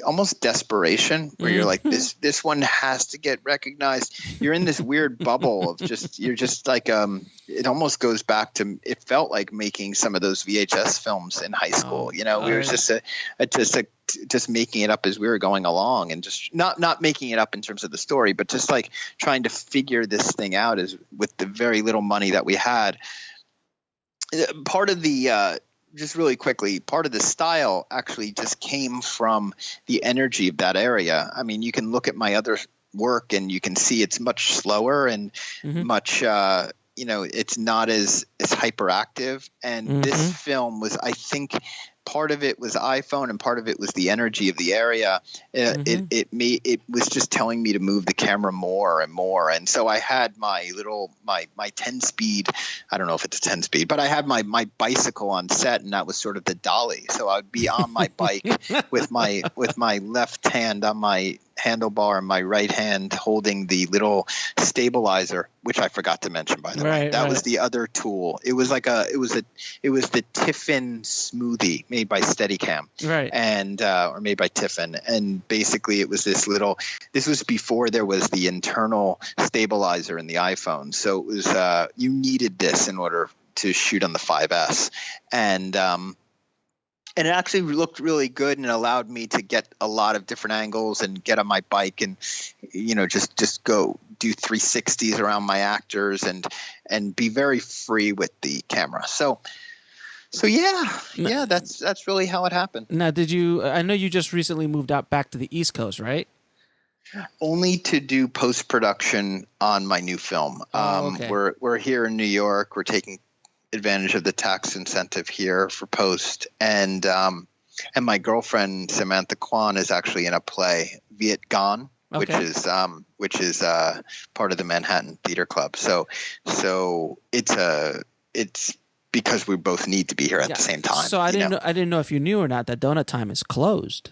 Speaker 3: almost desperation, where you're like, this one has to get recognized. You're in this weird bubble of you're just it almost goes back to, it felt like making some of those VHS films in high school. We were just making it up as we were going along, and just not making it up in terms of the story, but just trying to figure this thing out with the very little money that we had. Part of the just really quickly, part of the style actually just came from the energy of that area. I mean, you can look at my other work and you can see it's much slower and much, it's not as hyperactive. And this film was, I think, part of it was iPhone and part of it was the energy of the area. It was just telling me to move the camera more and more. And so I had my 10 speed, I don't know if it's a 10 speed, but I had my bicycle on set, and that was sort of the dolly. So I'd be on my bike with my left hand on my handlebar and my right hand holding the little stabilizer, which I forgot to mention, by the way. That was the other tool. It was it was the Tiffin smoothie made by Steadicam, and or made by Tiffin, and basically it was this was before there was the internal stabilizer in the iPhone, so it was you needed this in order to shoot on the 5S, and it actually looked really good and allowed me to get a lot of different angles and get on my bike and, just go do 360s around my actors and be very free with the camera. So yeah, that's really how it happened.
Speaker 1: Now, I know you just recently moved out back to the East Coast, right?
Speaker 3: Only to do post-production on my new film.
Speaker 1: Okay.
Speaker 3: We're here in New York. We're taking advantage of the tax incentive here for post, and my girlfriend Samantha Kwan is actually in a play, Viet Gone, which is part of the Manhattan Theater Club. So it's because we both need to be here at the same time.
Speaker 1: So I didn't know if you knew or not that Donut Time is closed.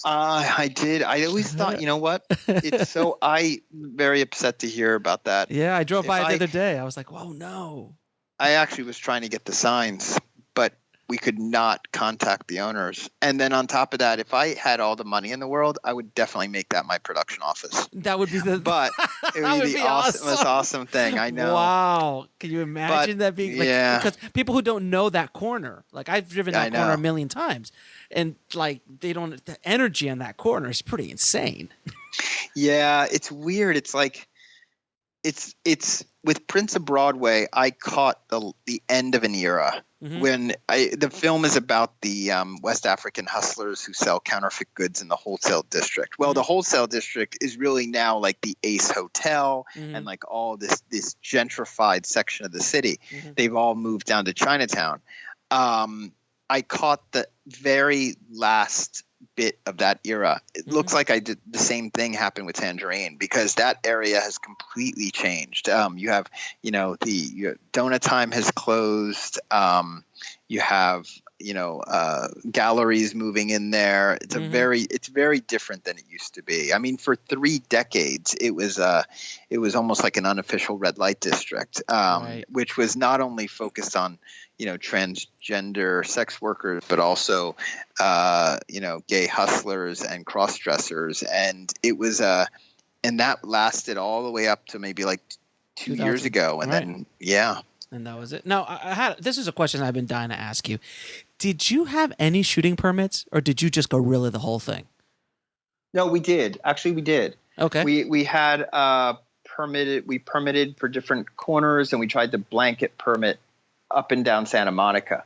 Speaker 3: I did. I always thought, you know what? It's so I'm very upset to hear about that.
Speaker 1: Yeah, I drove by the other day. I was like, whoa, no.
Speaker 3: I actually was trying to get the signs, but we could not contact the owners. And then on top of that, if I had all the money in the world, I would definitely make that my production office.
Speaker 1: That would be
Speaker 3: but it would be the most awesome thing. I know.
Speaker 1: Wow. Can you imagine that being because people who don't know that corner, I've driven that corner a million times, and they don't, the energy on that corner is pretty insane.
Speaker 3: Yeah, it's weird. It's it's with Prince of Broadway. I caught the end of an era when the film is about the West African hustlers who sell counterfeit goods in the Wholesale District. Well, the Wholesale District is really now like the Ace Hotel and like all this gentrified section of the city. They've all moved down to Chinatown. I caught the very last bit of that era. It looks like I did the same thing happen with Tangerine, because that area has completely changed. You have, your Donut Time has closed. You have, galleries moving in there. It's it's very different than it used to be. I mean, for 3 decades, it was almost like an unofficial red light district, which was not only focused on, transgender sex workers, but also, gay hustlers and cross dressers. And it was, and that lasted all the way up to maybe like 2 years ago. And then,
Speaker 1: And that was it. Now, this is a question I've been dying to ask you. Did you have any shooting permits, or did you just guerrilla the whole thing?
Speaker 3: No, we did. Actually, we did.
Speaker 1: Okay. We had
Speaker 3: permitted for different corners, and we tried to blanket permit up and down Santa Monica.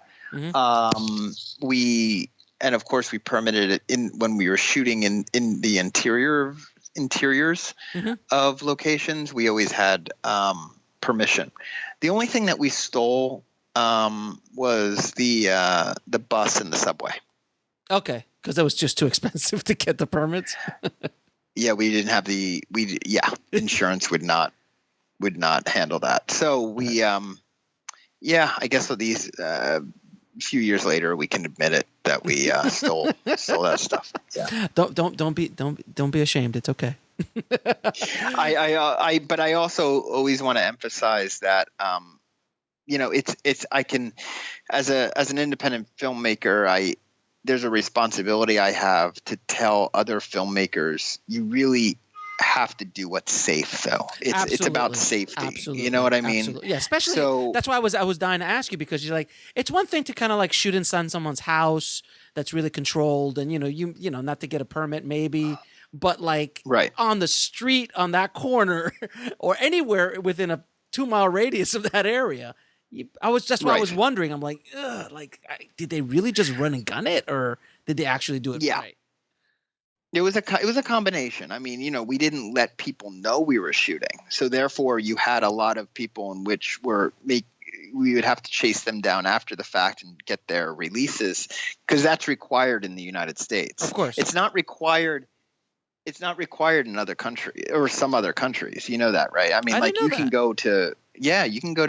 Speaker 3: And of course we permitted it when we were shooting in the interiors of locations. We always had permission. The only thing that we stole was the bus and the subway.
Speaker 1: Okay, because that was just too expensive to get the permits.
Speaker 3: Yeah, we didn't have insurance would not handle that. So we I guess with these few years later we can admit it that we stole that stuff. Yeah.
Speaker 1: Don't be ashamed. It's okay.
Speaker 3: But I also always want to emphasize that it's I can, as an independent filmmaker, there's a responsibility I have to tell other filmmakers, you really have to do what's safe, though. It's about safety.
Speaker 1: Absolutely.
Speaker 3: You know what I mean?
Speaker 1: Absolutely. Yeah, especially that's why I was dying to ask you, because you're like, it's one thing to kind of like shoot inside someone's house that's really controlled, and you not to get a permit maybe, but like on the street on that corner or anywhere within a 2-mile radius of that area. I was wondering. I'm like, did they really just run and gun it, or did they actually do it right?
Speaker 3: It was a combination. I mean, we didn't let people know we were shooting, so therefore you had a lot of people in which we would have to chase them down after the fact and get their releases, because that's required in the United States.
Speaker 1: Of course,
Speaker 3: it's not required. It's not required in other countries or some other countries. You know that, right? I mean, you can go to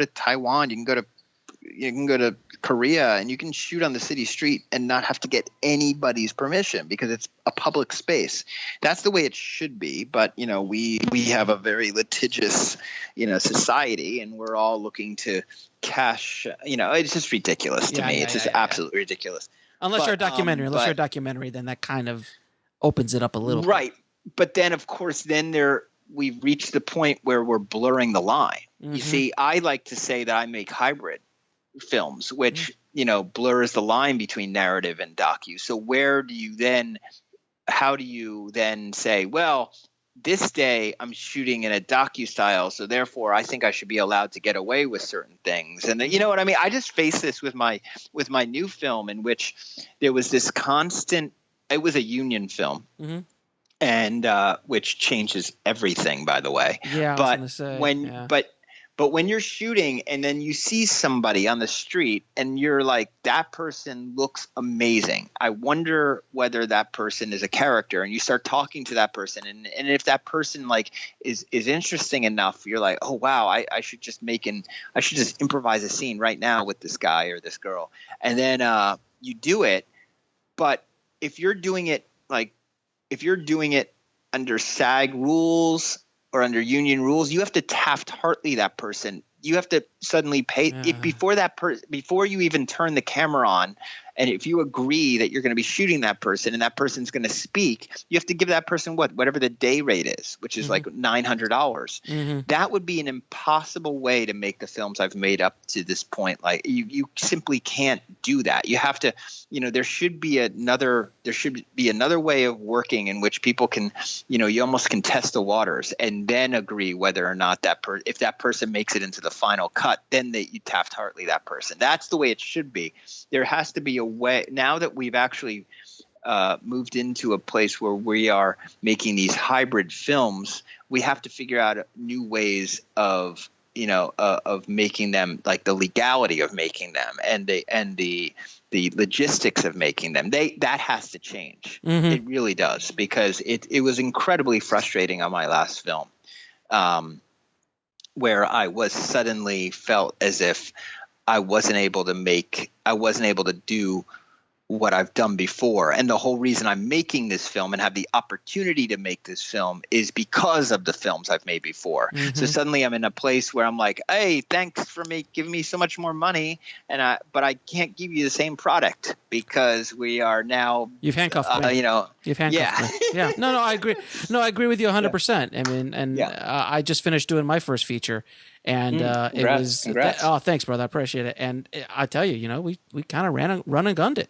Speaker 3: Taiwan, you can go to Korea, and you can shoot on the city street and not have to get anybody's permission because it's a public space. That's the way it should be. But, we have a very litigious, society, and we're all looking to cash, it's just ridiculous to me. It's just absolutely ridiculous.
Speaker 1: Unless you're a documentary, then that kind of opens it up a little bit.
Speaker 3: Right. But then, of course, we've reached the point where we're blurring the line. You see, I like to say that I make hybrid films, which, blurs the line between narrative and docu. So how do you then say, well, this day I'm shooting in a docu style, so therefore I think I should be allowed to get away with certain things. And then, you know what I mean? I just faced this with my new film, in which there was this constant, it was a union film. And which changes everything, by the way.
Speaker 1: Yeah, I was gonna say,
Speaker 3: but when you're shooting and then you see somebody on the street and you're like, that person looks amazing. I wonder whether that person is a character, and you start talking to that person, and if that person like is interesting enough, you're like, oh wow, I should just improvise a scene right now with this guy or this girl, and then you do it. But if you're doing it under SAG rules or under union rules, you have to Taft-Hartley that person. You have to suddenly pay before you even turn the camera on. And if you agree that you're going to be shooting that person and that person's going to speak, you have to give that person whatever the day rate is, which is like $900. That would be an impossible way to make the films I've made up to this point. Like you simply can't do that. You have to, there should be another way of working in which people can, you almost can test the waters and then agree whether or not if that person makes it into the final cut, then you Taft-Hartley that person. That's the way it should be. There has to be a way, now that we've actually moved into a place where we are making these hybrid films, we have to figure out new ways of making them, like the legality of making them and the logistics of making them. That has to change. It really does, because it was incredibly frustrating on my last film, where I was suddenly felt as if I wasn't able to do what I've done before. And the whole reason I'm making this film and have the opportunity to make this film is because of the films I've made before. So suddenly I'm in a place where I'm like, hey, thanks for giving me so much more money, but I can't give you the same product because we are now
Speaker 1: you've handcuffed me. You've handcuffed me. Yeah. No, I agree. No, I agree with you 100%. I mean, I just finished doing my first feature. And it was thanks, brother. I appreciate it. And I tell you, we kind of run and gunned it.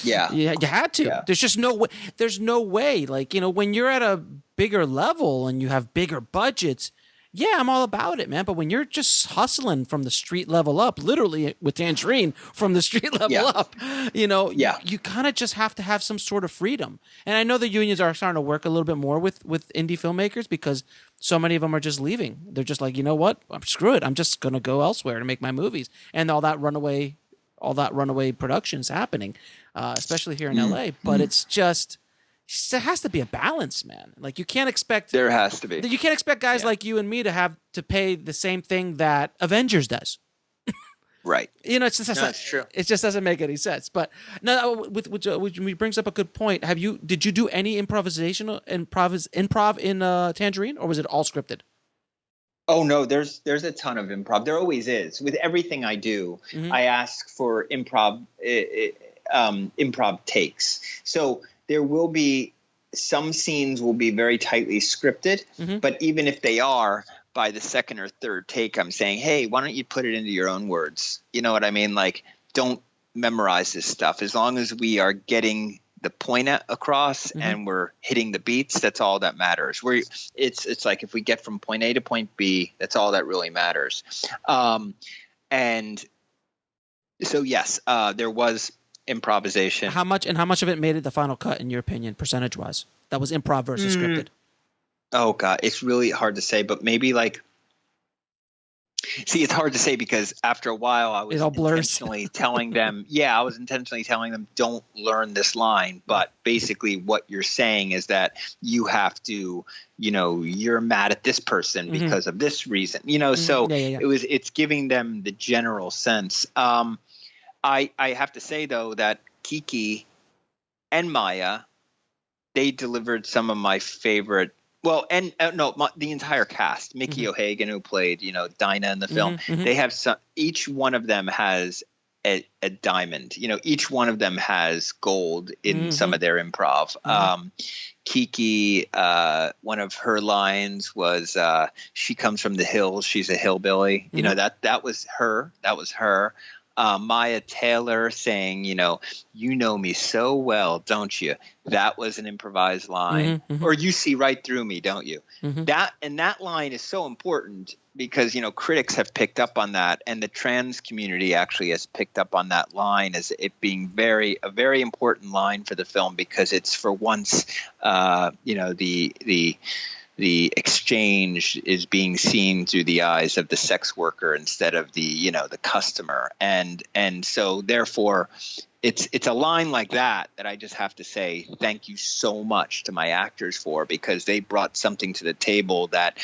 Speaker 3: Yeah,
Speaker 1: you had to. Yeah. There's just no way. There's no way. Like, when you're at a bigger level and you have bigger budgets, yeah, I'm all about it, man. But when you're just hustling from the street level up, literally with Tangerine from the street level up, you kind of just have to have some sort of freedom. And I know the unions are starting to work a little bit more with indie filmmakers, because so many of them are just leaving. They're just like, you know what? Screw it. I'm just going to go elsewhere to make my movies. And all that runaway productions happening, especially here in LA. But it's just, there has to be a balance, man. Like, you can't expect.
Speaker 3: There has to be.
Speaker 1: You can't expect guys like you and me to have to pay the same thing that Avengers does.
Speaker 3: Right.
Speaker 1: It's just
Speaker 3: that's true.
Speaker 1: It just doesn't make any sense. But no, which brings up a good point. Did you do any improv in Tangerine, or was it all scripted?
Speaker 3: Oh no, there's a ton of improv. There always is. With everything I do, I ask for improv takes. So there will be some scenes will be very tightly scripted, but even if they are, by the second or third take, I'm saying, hey, why don't you put it into your own words? You know what I mean? Like, don't memorize this stuff. As long as we are getting the point across and we're hitting the beats, that's all that matters. It's like, if we get from point A to point B, that's all that really matters. And so yes, there was improvisation.
Speaker 1: How much of it made it the final cut, in your opinion, percentage wise? That was improv versus scripted.
Speaker 3: Oh God, it's really hard to say, but maybe like, see, it's hard to say because after a while I was intentionally telling them, don't learn this line. But basically what you're saying is that you have to, you're mad at this person because of this reason, so it's giving them the general sense. I have to say though that Kiki and Maya, they delivered some of my favorite. Well, and the entire cast, Mickey O'Hagan, who played, Dinah in the film, they have each one of them has a diamond. Each one of them has gold in some of their improv. Kiki, one of her lines was, she comes from the hills. She's a hillbilly. That was her. Maya Taylor saying, you know me so well, don't you? That was an improvised line. Or you see right through me, don't you? That line is so important because, critics have picked up on that, and the trans community actually has picked up on that line as it being a very important line for the film, because it's for once, the exchange is being seen through the eyes of the sex worker instead of the customer. And so therefore it's a line like that I just have to say thank you so much to my actors for, because they brought something to the table that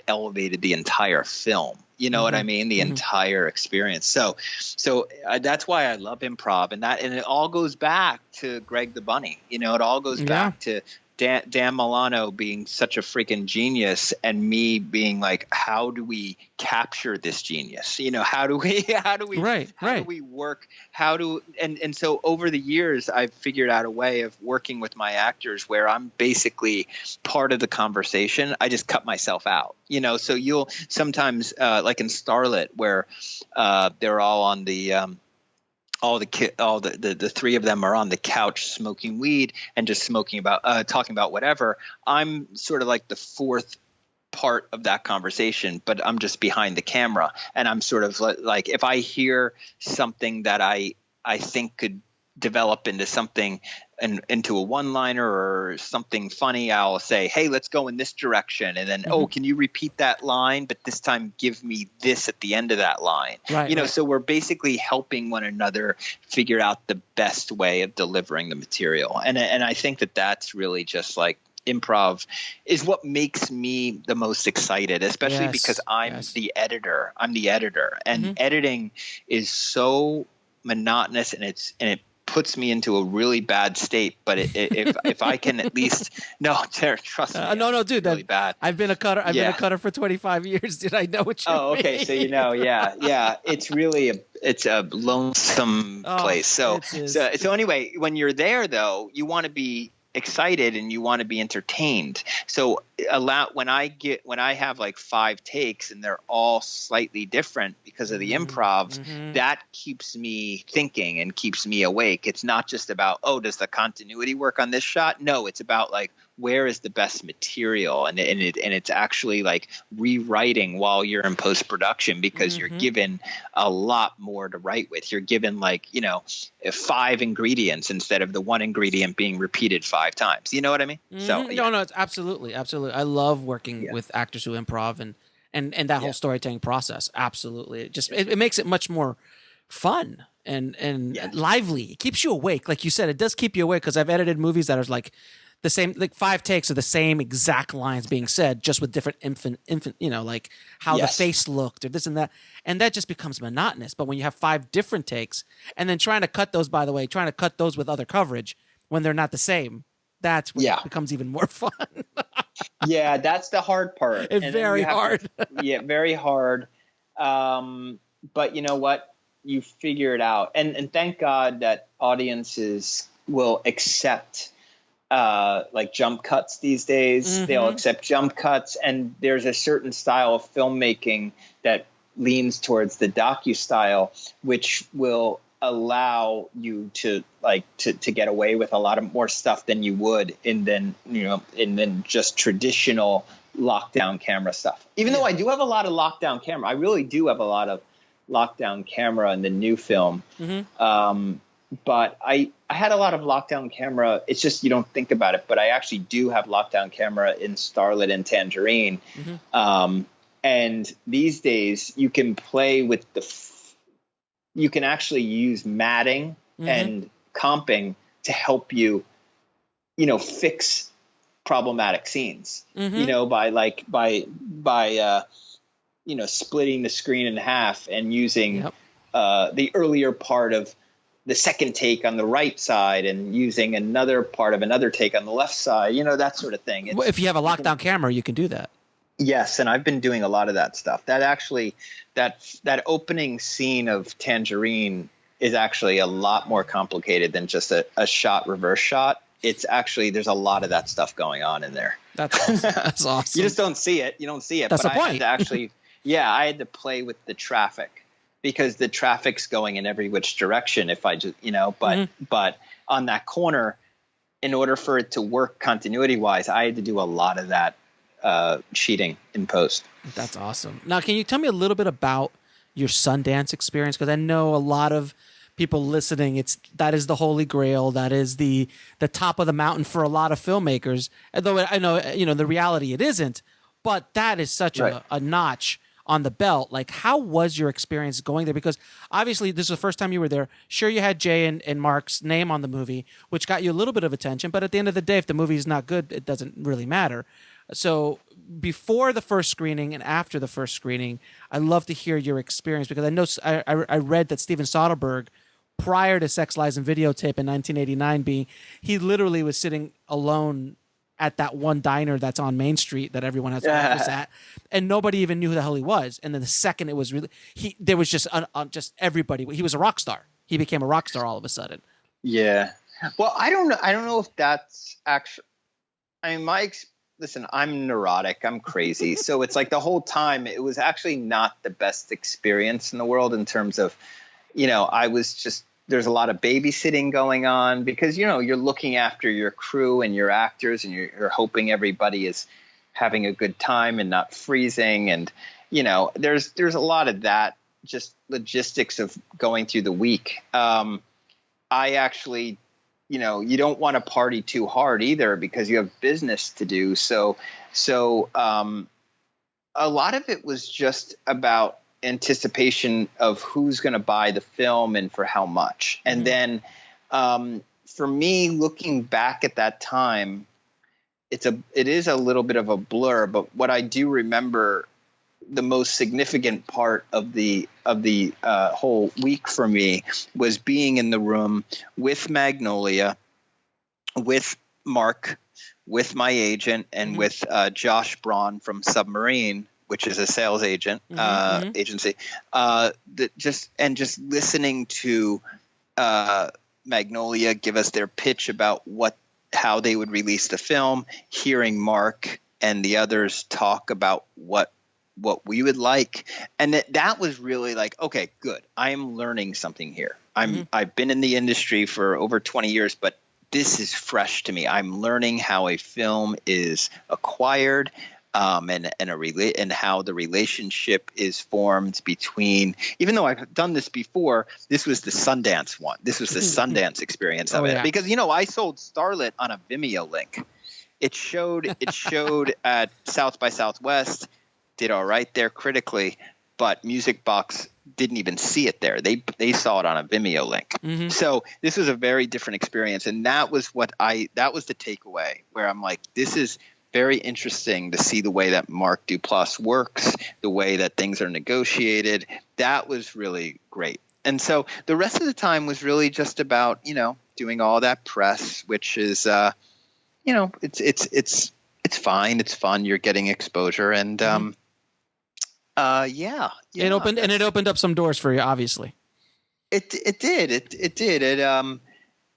Speaker 3: elevated the entire film. You know what I mean? The entire experience. So that's why I love improv, and it all goes back to Greg the Bunny. It all goes back to Dan Milano being such a freaking genius, and me being like, how do we capture this genius? How do we work? And so over the years, I've figured out a way of working with my actors where I'm basically part of the conversation. I just cut myself out, so you'll sometimes, like in Starlet, where they're all on the the three of them are on the couch smoking weed and just talking about whatever. I'm sort of like the fourth part of that conversation, but I'm just behind the camera, and I'm sort of like, if I hear something that I think could develop into something, into a one-liner or something funny, I'll say, hey, let's go in this direction. And then, oh, can you repeat that line? But this time give me this at the end of that line. Right. So we're basically helping one another figure out the best way of delivering the material. And I think that that's really just like, improv is what makes me the most excited, especially because I'm the editor. And editing is so monotonous, and it puts me into a really bad state. But if I can at least trust me.
Speaker 1: No, dude,
Speaker 3: really bad.
Speaker 1: I've been a cutter. I've been a cutter for 25 years. Did I know what you?
Speaker 3: Oh, okay.
Speaker 1: mean?
Speaker 3: So yeah. It's really it's a lonesome place. So anyway, when you're there though, you want to be excited and you want to be entertained. So when I have like 5 takes and they're all slightly different because of the improv, that keeps me thinking and keeps me awake. It's not just about, does the continuity work on this shot? No, it's about like, where is the best material? And it's actually like rewriting while you're in post-production, because you're given a lot more to write with. You're given like, 5 ingredients instead of the one ingredient being repeated 5 times. You know what I mean? So
Speaker 1: no, it's absolutely. I love working with actors who improv and that whole storytelling process. Absolutely. It makes it much more fun and lively. It keeps you awake. Like you said, it does keep you awake, because I've edited movies that are like the same, like 5 takes of the same exact lines being said, just with different infant, like how the face looked or this and that. And that just becomes monotonous. But when you have 5 different takes, and then trying to cut those with other coverage when they're not the same, that's when it becomes even more fun.
Speaker 3: Yeah, that's the hard part.
Speaker 1: It's very hard.
Speaker 3: Very hard. But you know what? You figure it out. And thank God that audiences will accept like jump cuts these days. They'll accept jump cuts, and there's a certain style of filmmaking that leans towards the docu style, which will allow you to get away with a lot of more stuff than you would in then just traditional lockdown camera stuff. Even though I do have a lot of lockdown camera, I really do have a lot of lockdown camera in the new film. But I had a lot of lockdown camera. It's just you don't think about it, but I actually do have lockdown camera in Starlet and Tangerine. And these days you can play with you can actually use matting and comping to help you, fix problematic scenes, by splitting the screen in half and using the earlier part of the second take on the right side and using another part of another take on the left side, that sort of thing.
Speaker 1: Well, if you have a lockdown camera, you can do that.
Speaker 3: Yes, and I've been doing a lot of that stuff. That actually, that opening scene of Tangerine is actually a lot more complicated than just a shot, reverse shot. It's actually, there's a lot of that stuff going on in there.
Speaker 1: That's awesome. That's awesome.
Speaker 3: You just don't see it. You don't see it.
Speaker 1: That's
Speaker 3: but
Speaker 1: the point.
Speaker 3: I had to actually, I had to play with the traffic, because the traffic's going in every which direction. If I just, but on that corner, in order for it to work continuity wise, I had to do a lot of that cheating in post.
Speaker 1: That's awesome. Now, can you tell me a little bit about your Sundance experience? Because I know a lot of people listening, that is the holy grail. That is the top of the mountain for a lot of filmmakers. Although I know, the reality it isn't, but that is such a notch on the belt. Like, how was your experience going there? Because obviously this is the first time you were there. Sure, you had Jay and Mark's name on the movie, which got you a little bit of attention. But at the end of the day, if the movie is not good, it doesn't really matter. So before the first screening and after the first screening, I'd love to hear your experience, because I know I read that Steven Soderbergh, prior to Sex, Lies, and Videotape in 1989 he literally was sitting alone at that one diner that's on Main Street that everyone has breakfast at, and nobody even knew who the hell he was. And then the second it was there was just everybody. He was a rock star. He became a rock star all of a sudden.
Speaker 3: Yeah. Well, I don't know. I don't know if that's actually. I mean, listen, I'm neurotic. I'm crazy. So it's like the whole time it was actually not the best experience in the world in terms of, I was just. There's a lot of babysitting going on because, you're looking after your crew and your actors and you're hoping everybody is having a good time and not freezing. And, there's a lot of that, just logistics of going through the week. I actually, you don't want to party too hard either because you have business to do. So a lot of it was just about anticipation of who's going to buy the film and for how much. And then for me, looking back at that time, it is a little bit of a blur, but what I do remember, the most significant part of the whole week for me was being in the room with Magnolia, with Mark, with my agent, and with Josh Braun from Submarine, which is a sales agent agency, just listening to Magnolia give us their pitch about how they would release the film, hearing Mark and the others talk about what we would like, and that was really like, okay, good. I am learning something here. I've been in the industry for over 20 years, but this is fresh to me. I'm learning how a film is acquired. And how the relationship is formed between, even though I've done this before, this was the Sundance one. This was the Sundance experience of it. Because, I sold Starlet on a Vimeo link. It showed at South by Southwest, did all right there critically, but Music Box didn't even see it there. They saw it on a Vimeo link. So this was a very different experience. And that was that was the takeaway where I'm like, this is very interesting to see the way that Mark Duplass works, the way that things are negotiated. That was really great. And so the rest of the time was really just about, doing all that press, which is, it's fine. It's fun. You're getting exposure. And, It
Speaker 1: opened up some doors for you, obviously.
Speaker 3: It did. It did.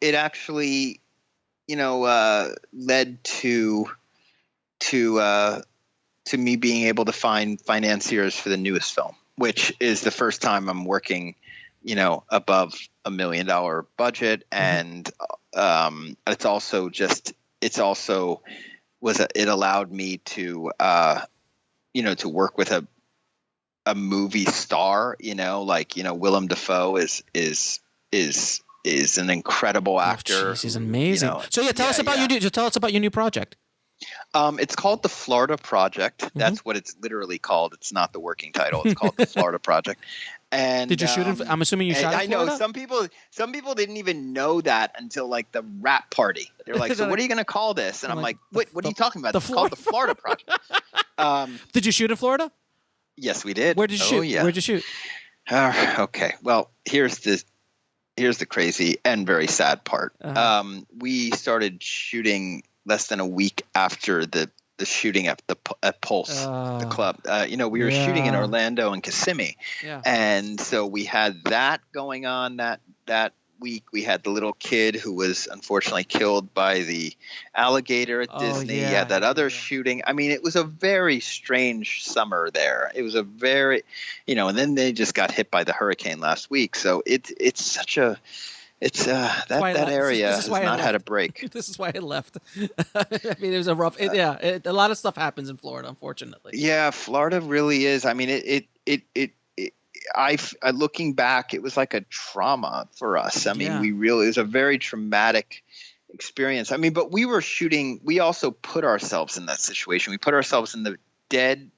Speaker 3: It actually, led to me being able to find financiers for the newest film, which is the first time I'm working, above $1 million budget. And it allowed me to, to work with a movie star, Willem Dafoe is an incredible actor.
Speaker 1: Geez, he's amazing. Tell us about your new project.
Speaker 3: It's called the Florida Project. That's what it's literally called. It's not the working title. It's called the Florida Project. And
Speaker 1: did you shoot in? I'm assuming you shot in Florida?
Speaker 3: I know some people didn't even know that until like the rap party. They're like, "So what are you going to call this?" And I'm like, "Wait, what are you talking about? It's called the Florida Project."
Speaker 1: Did you shoot in Florida?
Speaker 3: Yes, we did.
Speaker 1: Where did you shoot?
Speaker 3: Yeah.
Speaker 1: Where'd you shoot?
Speaker 3: Okay. Well, here's the crazy and very sad part. We started shooting less than a week after the shooting at Pulse, the club. We were shooting in Orlando and Kissimmee. Yeah. And so we had that going on that week. We had the little kid who was unfortunately killed by the alligator at Disney. Yeah. Had that other shooting. I mean, it was a very strange summer there. It was a very, and then they just got hit by the hurricane last week. So it's such a, that area has not had a break.
Speaker 1: This is why I left. I mean, it was a rough. A lot of stuff happens in Florida, unfortunately.
Speaker 3: Yeah, Florida really is. I mean, I looking back, it was like a trauma for us. I mean, it was a very traumatic experience. I mean, but we were shooting. We also put ourselves in that situation. We put ourselves in the dead,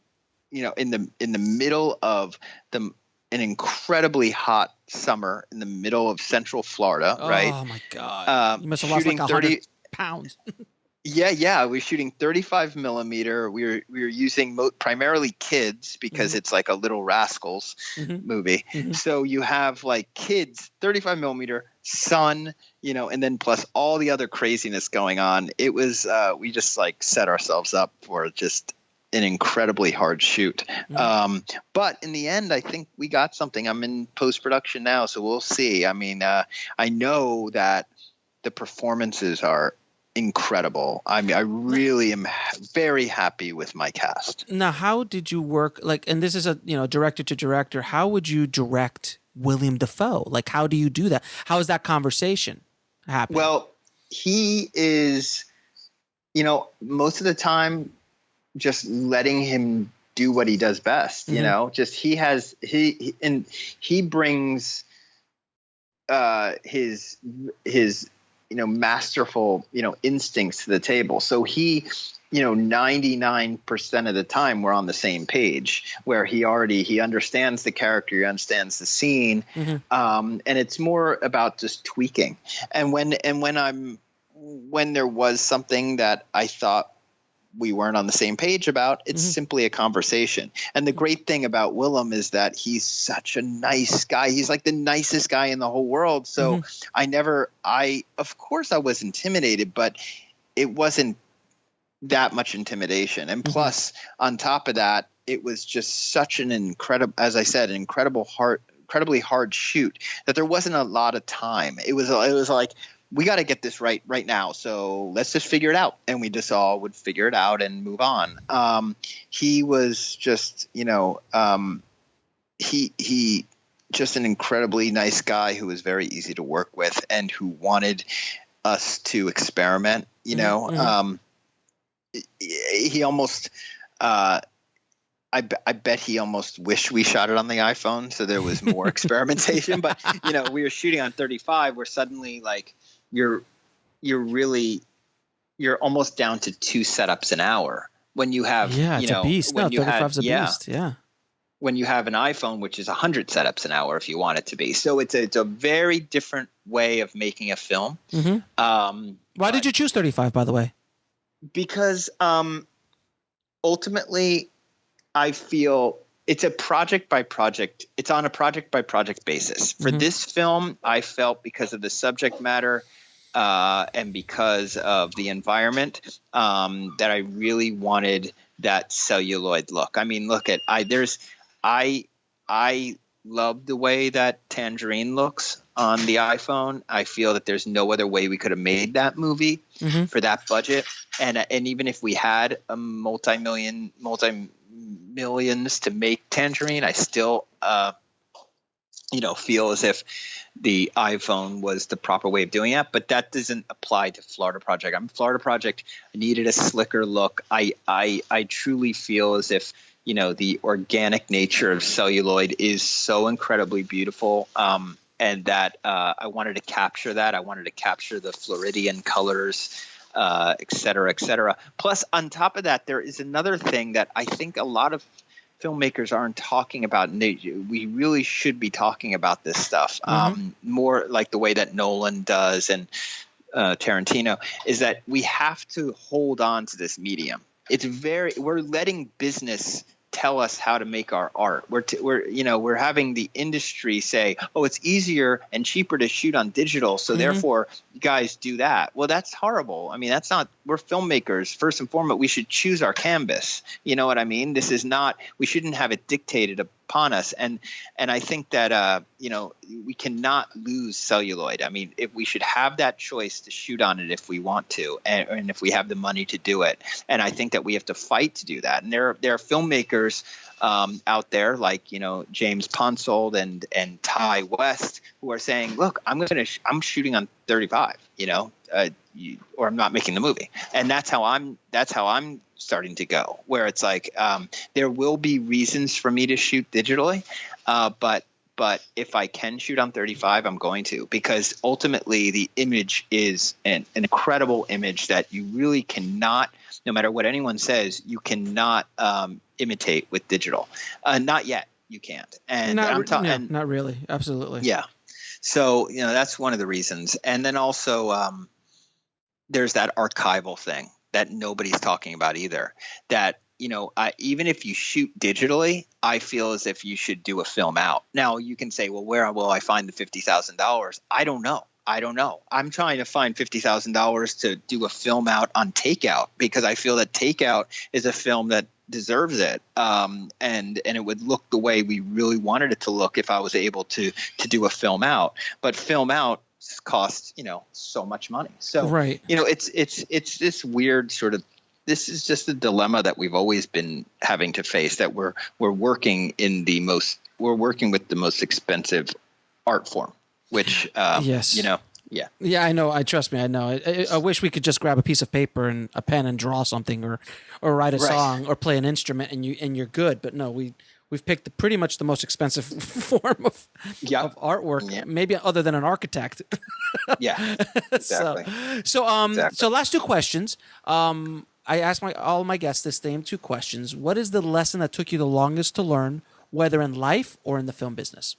Speaker 3: in the middle of an incredibly hot summer in the middle of Central Florida, right?
Speaker 1: Oh my God! You must have lost like 100 pounds.
Speaker 3: Yeah. We were shooting 35 millimeter. We were using primarily kids because
Speaker 1: Mm-hmm.
Speaker 3: it's like a Little Rascals
Speaker 1: Mm-hmm.
Speaker 3: movie.
Speaker 1: Mm-hmm.
Speaker 3: So you have like kids, 35 millimeter, sun, and then plus all the other craziness going on. It was we just like set ourselves up for just an incredibly hard shoot.
Speaker 1: Mm-hmm.
Speaker 3: But in the end, I think we got something. I'm in post production now, so we'll see. I mean, I know that the performances are incredible. I mean, I really am very happy with my cast.
Speaker 1: Now, how did you work? Like, and this is a director to director. How would you direct William Dafoe? Like, how do you do that? How does that conversation happen?
Speaker 3: Well, he is, most of the time just letting him do what he does best.
Speaker 1: Mm-hmm.
Speaker 3: Just he brings his masterful instincts to the table. So he 99% of the time we're on the same page, where he understands the character, he understands the scene,
Speaker 1: Mm-hmm.
Speaker 3: and it's more about just tweaking. And when there was something that I thought we weren't on the same page about, it's simply a conversation. And the great thing about Willem is that he's such a nice guy. He's like the nicest guy in the whole world. So of course I was intimidated, but it wasn't that much intimidation. And plus, on top of that, it was just such an incredible, as I said, an incredibly hard shoot that there wasn't a lot of time. It was like, we got to get this right now. So let's just figure it out. And we just all would figure it out and move on. He was just, he just an incredibly nice guy who was very easy to work with and who wanted us to experiment, he almost, I bet he almost wished we shot it on the iPhone so there was more experimentation. But we were shooting on 35, where suddenly like you're almost down to 2 setups an hour when you have
Speaker 1: It's a beast. No, 35's a beast. Yeah.
Speaker 3: When you have an iPhone, which is 100 setups an hour if you want it to be. So it's a very different way of making a film.
Speaker 1: Mm-hmm. Why did you choose 35, by the way?
Speaker 3: Because ultimately I feel it's a project by project. It's on a project by project basis. For this film, I felt because of the subject matter and because of the environment that I really wanted that celluloid look. I mean, I love the way that Tangerine looks on the iPhone. I feel that there's no other way we could have made that movie for that budget. And even if we had a multi-millions to make Tangerine, I still feel as if the iPhone was the proper way of doing it. But that doesn't apply to Florida Project. Florida Project needed a slicker look. I truly feel as if the organic nature of celluloid is so incredibly beautiful, and that I wanted to capture that. I wanted to capture the Floridian colors, et cetera, et cetera. Plus, on top of that, there is another thing that I think a lot of filmmakers aren't talking about, and we really should be talking about this stuff more like the way that Nolan does and Tarantino, is that we have to hold on to this medium. We're letting business tell us how to make our art. We're having the industry say, oh, it's easier and cheaper to shoot on digital, so therefore guys do that. Well, that's horrible. I mean, that's not, we're filmmakers. First and foremost, we should choose our canvas. You know what I mean? This is not, we shouldn't have it dictated upon us. And I think that, we cannot lose celluloid. I mean, if we should have that choice to shoot on it if we want to, and if we have the money to do it. And I think that we have to fight to do that. And there are filmmakers out there like James Ponsold and Ty West who are saying, look, I'm shooting on 35, or I'm not making the movie. And that's how I'm starting to go, where it's like there will be reasons for me to shoot digitally, but if I can shoot on 35, I'm going to, because ultimately the image is an incredible image that you really cannot, no matter what anyone says, you cannot imitate with digital. Not yet. You can't. And
Speaker 1: not really. Absolutely.
Speaker 3: Yeah. So, that's one of the reasons. And then also there's that archival thing. that nobody's talking about either. That, even if you shoot digitally, I feel as if you should do a film out. Now you can say, well, where will I find the $50,000? I don't know. I'm trying to find $50,000 to do a film out on Takeout, because I feel that Takeout is a film that deserves it. And it would look the way we really wanted it to look if I was able to do a film out. But film out costs, so much money. So,
Speaker 1: right.
Speaker 3: It's this weird sort of, this is just a dilemma that we've always been having to face, that we're working with the most expensive art form, which,
Speaker 1: yes.
Speaker 3: Yeah.
Speaker 1: Yeah, I know. Trust me, I know. I wish we could just grab a piece of paper and a pen and draw something, or write a song, or play an instrument, and you're good. But no, we've picked pretty much the most expensive form of artwork, maybe other than an architect.
Speaker 3: Yeah, exactly.
Speaker 1: So last two questions. I asked all my guests the same two questions. What is the lesson that took you the longest to learn, whether in life or in the film business?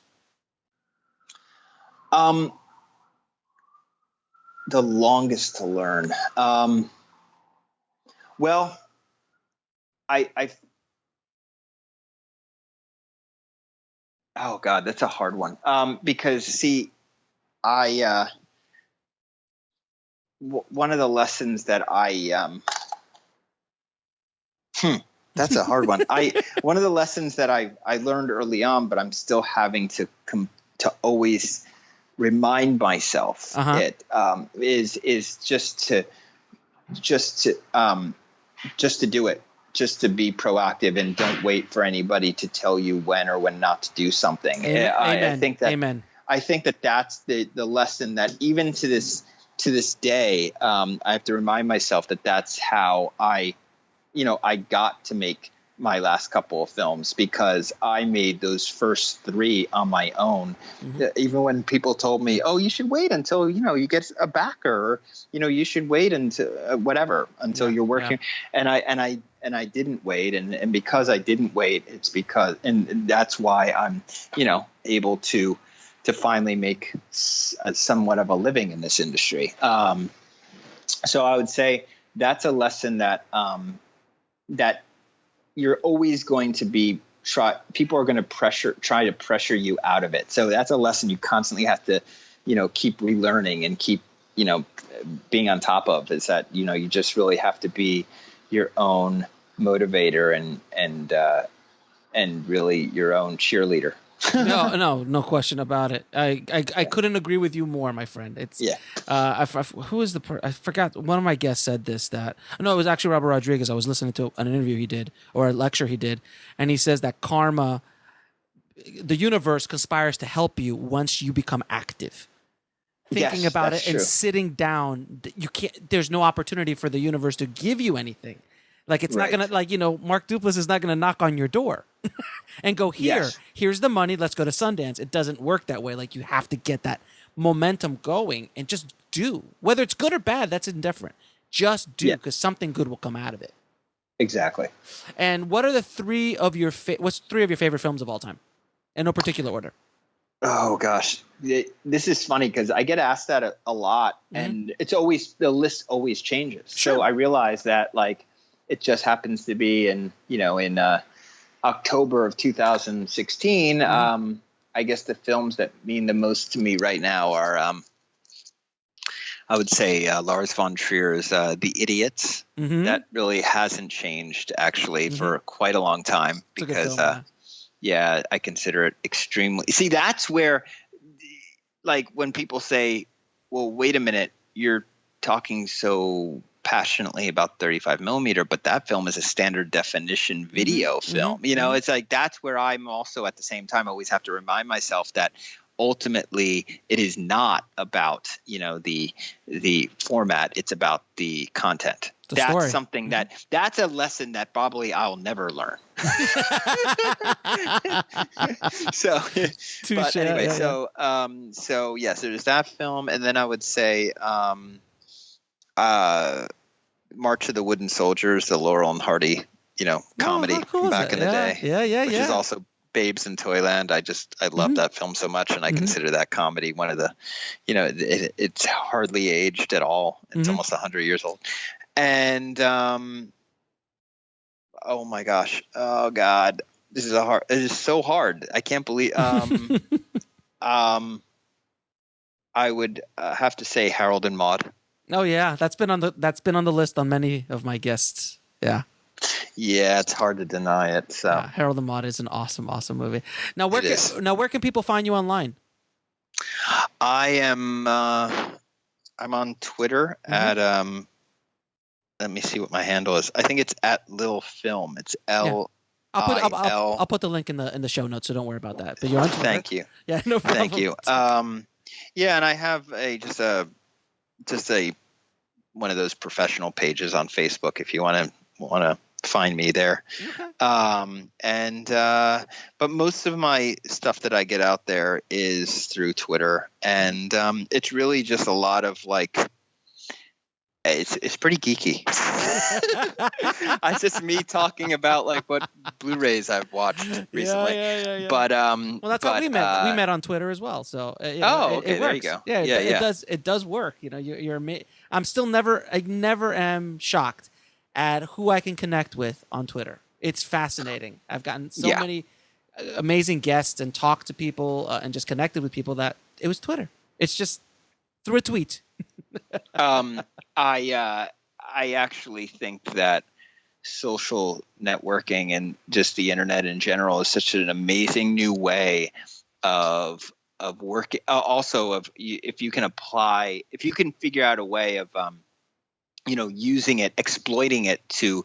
Speaker 3: The longest to learn. Well, oh God, that's a hard one. Because see, one of the lessons that that's a hard one. One of the lessons that I learned early on, but I'm still having to always remind myself is just to do it, just to be proactive, and don't wait for anybody to tell you when or when not to do something.
Speaker 1: Amen.
Speaker 3: I think that that's the lesson that even to this day, I have to remind myself that that's how I got to make my last couple of films, because I made those first three on my own. Mm-hmm. Even when people told me, "Oh, you should wait until you get a backer," or you should wait until until you're working. Yeah. And I didn't wait, and because I didn't wait, it's because, and that's why I'm able to finally make somewhat of a living in this industry. So I would say that's a lesson that you're always going to be people are going to try to pressure you out of it. So that's a lesson you constantly have to, keep relearning and keep, being on top of, is that, you just really have to be your own motivator and really your own cheerleader.
Speaker 1: No question about it. I couldn't agree with you more, my friend. It's who is I forgot. One of my guests said this, it was actually Robert Rodriguez. I was listening to an interview he did, or a lecture he did, and he says that karma, the universe conspires to help you once you become active. Thinking about it and sitting down, you can't. There's no opportunity for the universe to give you anything. Like, it's not gonna, Mark Duplass is not gonna knock on your door and go, here's the money, let's go to Sundance. It doesn't work that way. Like, you have to get that momentum going and just do. Whether it's good or bad, that's indifferent. Just do, because something good will come out of it.
Speaker 3: Exactly.
Speaker 1: And what are what's three of your favorite films of all time? In no particular order.
Speaker 3: Oh gosh, this is funny because I get asked that a lot, and it's always, the list always changes. Sure. So I realize that, it just happens to be in October of 2016. I guess the films that mean the most to me right now are, I would say, Lars von Trier's The Idiots. Mm-hmm. That really hasn't changed, actually, for quite a long time, because I consider it extremely. See, that's where, when people say, "Well, wait a minute, you're talking so passionately about 35 millimeter, but that film is a standard definition video film." It's that's where I'm also, at the same time, always have to remind myself that ultimately it is not about, the format. It's about the content. That's story. Something that's a lesson that probably I'll never learn. So anyway, so there's that film. And then I would say, March of the Wooden Soldiers, the Laurel and Hardy, comedy from back in the day. Which is also Babes in Toyland. I love that film so much, and I consider that comedy one of the, it's hardly aged at all. It's almost 100 years old. And oh my gosh, oh God, this is it is so hard. I can't believe. I would have to say Harold and Maude.
Speaker 1: Oh yeah, that's been on the list on many of my guests. Yeah.
Speaker 3: Yeah, it's hard to deny it. So
Speaker 1: Harold and Maude is an awesome movie. Now where can people find you online?
Speaker 3: I am I'm on Twitter at let me see what my handle is. I think it's at Lil Film. It's L.
Speaker 1: I'll put the link in the show notes, so don't worry about that. But you're on Twitter.
Speaker 3: Thank you.
Speaker 1: Yeah, no problem.
Speaker 3: Thank you. Yeah, and I have just a one of those professional pages on Facebook if you want to find me there.
Speaker 1: Okay.
Speaker 3: But most of my stuff that I get out there is through Twitter, and it's really just a lot of like. It's pretty geeky. It's just me talking about like what Blu-rays I've watched recently.
Speaker 1: Yeah.
Speaker 3: But
Speaker 1: well, that's how we met. We met on Twitter as well. So
Speaker 3: okay,
Speaker 1: it
Speaker 3: there
Speaker 1: works.
Speaker 3: you go.
Speaker 1: Yeah, it does work. You know, you're I'm still I never am shocked at who I can connect with on Twitter. It's fascinating. I've gotten so many amazing guests and talked to people and just connected with people that it was Twitter. It's just through a tweet.
Speaker 3: I actually think that social networking and just the internet in general is such an amazing new way of working. Also, if you can figure out a way of using it, exploiting it to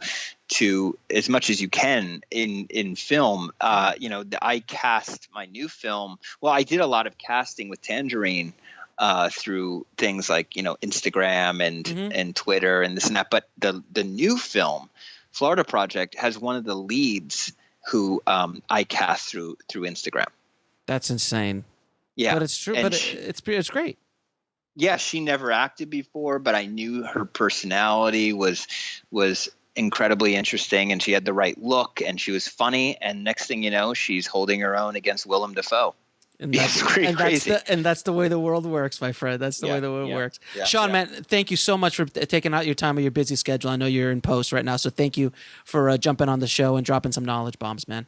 Speaker 3: as much as you can in film. I cast my new film. Well, I did a lot of casting with Tangerine. Through things like Instagram and Twitter and this and that, but the new film, Florida Project, has one of the leads who I cast through Instagram.
Speaker 1: That's insane.
Speaker 3: Yeah,
Speaker 1: but it's true.
Speaker 3: And
Speaker 1: but it's great.
Speaker 3: Yeah, she never acted before, but I knew her personality was incredibly interesting, and she had the right look, and she was funny. And next thing you know, she's holding her own against Willem Dafoe.
Speaker 1: And that's crazy. That's the way the world works, my friend. That's the way the world works.
Speaker 3: Yeah,
Speaker 1: Sean, man, thank you so much for taking out your time of your busy schedule. I know you're in post right now, so thank you for jumping on the show and dropping some knowledge bombs, man.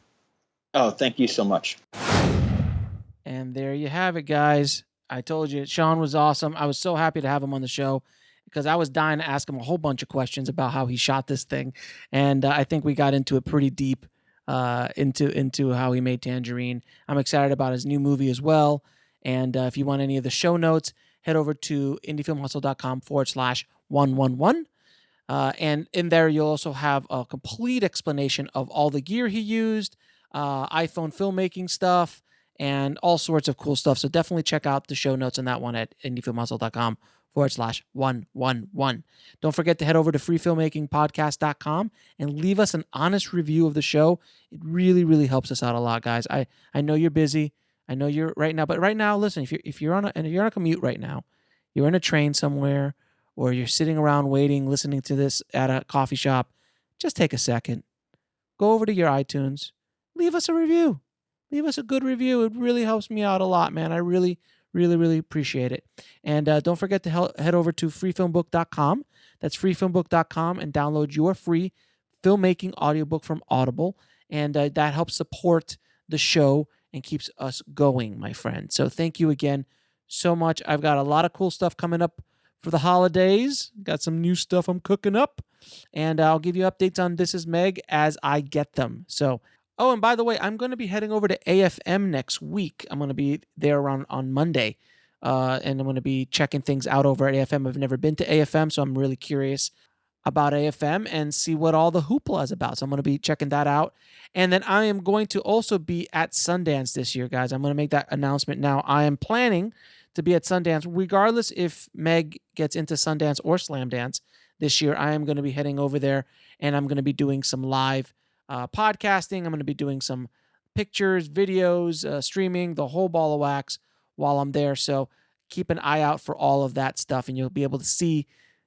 Speaker 3: Oh, thank you so much.
Speaker 1: And there you have it, guys. I told you, Sean was awesome. I was so happy to have him on the show because I was dying to ask him a whole bunch of questions about how he shot this thing. And I think we got into it pretty deep. Into how he made Tangerine. I'm excited about his new movie as well. And if you want any of the show notes, head over to indiefilmhustle.com/111. And in there, you'll also have a complete explanation of all the gear he used, iPhone filmmaking stuff, and all sorts of cool stuff. So definitely check out the show notes on that one at indiefilmhustle.com/111. Don't forget to head over to freefilmmakingpodcast.com and leave us an honest review of the show. It really, really helps us out a lot, guys. I know you're busy. I know you're right now, but right now, listen, if you're on a commute right now, you're in a train somewhere, or you're sitting around waiting, listening to this at a coffee shop, just take a second. Go over to your iTunes. Leave us a review. Leave us a good review. It really helps me out a lot, man. I really appreciate it. And don't forget to head over to freefilmbook.com. That's freefilmbook.com and download your free filmmaking audiobook from Audible. And that helps support the show and keeps us going, my friend. So thank you again so much. I've got a lot of cool stuff coming up for the holidays. Got some new stuff I'm cooking up. And I'll give you updates on This Is Meg as I get them. So, oh, and by the way, I'm going to be heading over to AFM next week. I'm going to be there on Monday, and I'm going to be checking things out over at AFM. I've never been to AFM, so I'm really curious about AFM and see what all the hoopla is about. So I'm going to be checking that out. And then I am going to also be at Sundance this year, guys. I'm going to make that announcement now. I am planning to be at Sundance, regardless if Meg gets into Sundance or Slamdance this year. I am going to be heading over there, and I'm going to be doing some live podcasting. I'm going to be doing some pictures, videos, streaming, the whole ball of wax while I'm there. So keep an eye out for all of that stuff, and you'll be able to see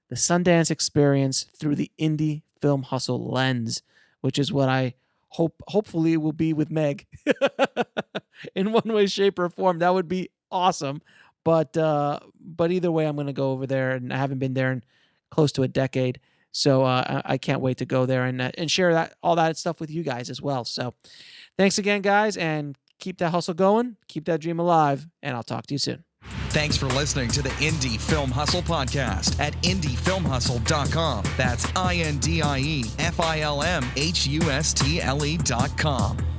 Speaker 1: the Sundance experience through the indie film hustle lens, which is what I hopefully will be with Meg in one way, shape, or form. That would be awesome. But either way, I'm going to go over there, and I haven't been there in close to a decade. So I can't wait to go there and share all that stuff with you guys as well. So thanks again, guys, and keep that hustle going, keep that dream alive, and I'll talk to you soon.
Speaker 2: Thanks for listening to the Indie Film Hustle podcast at indiefilmhustle.com. That's INDIEFILMHUSTLE.com.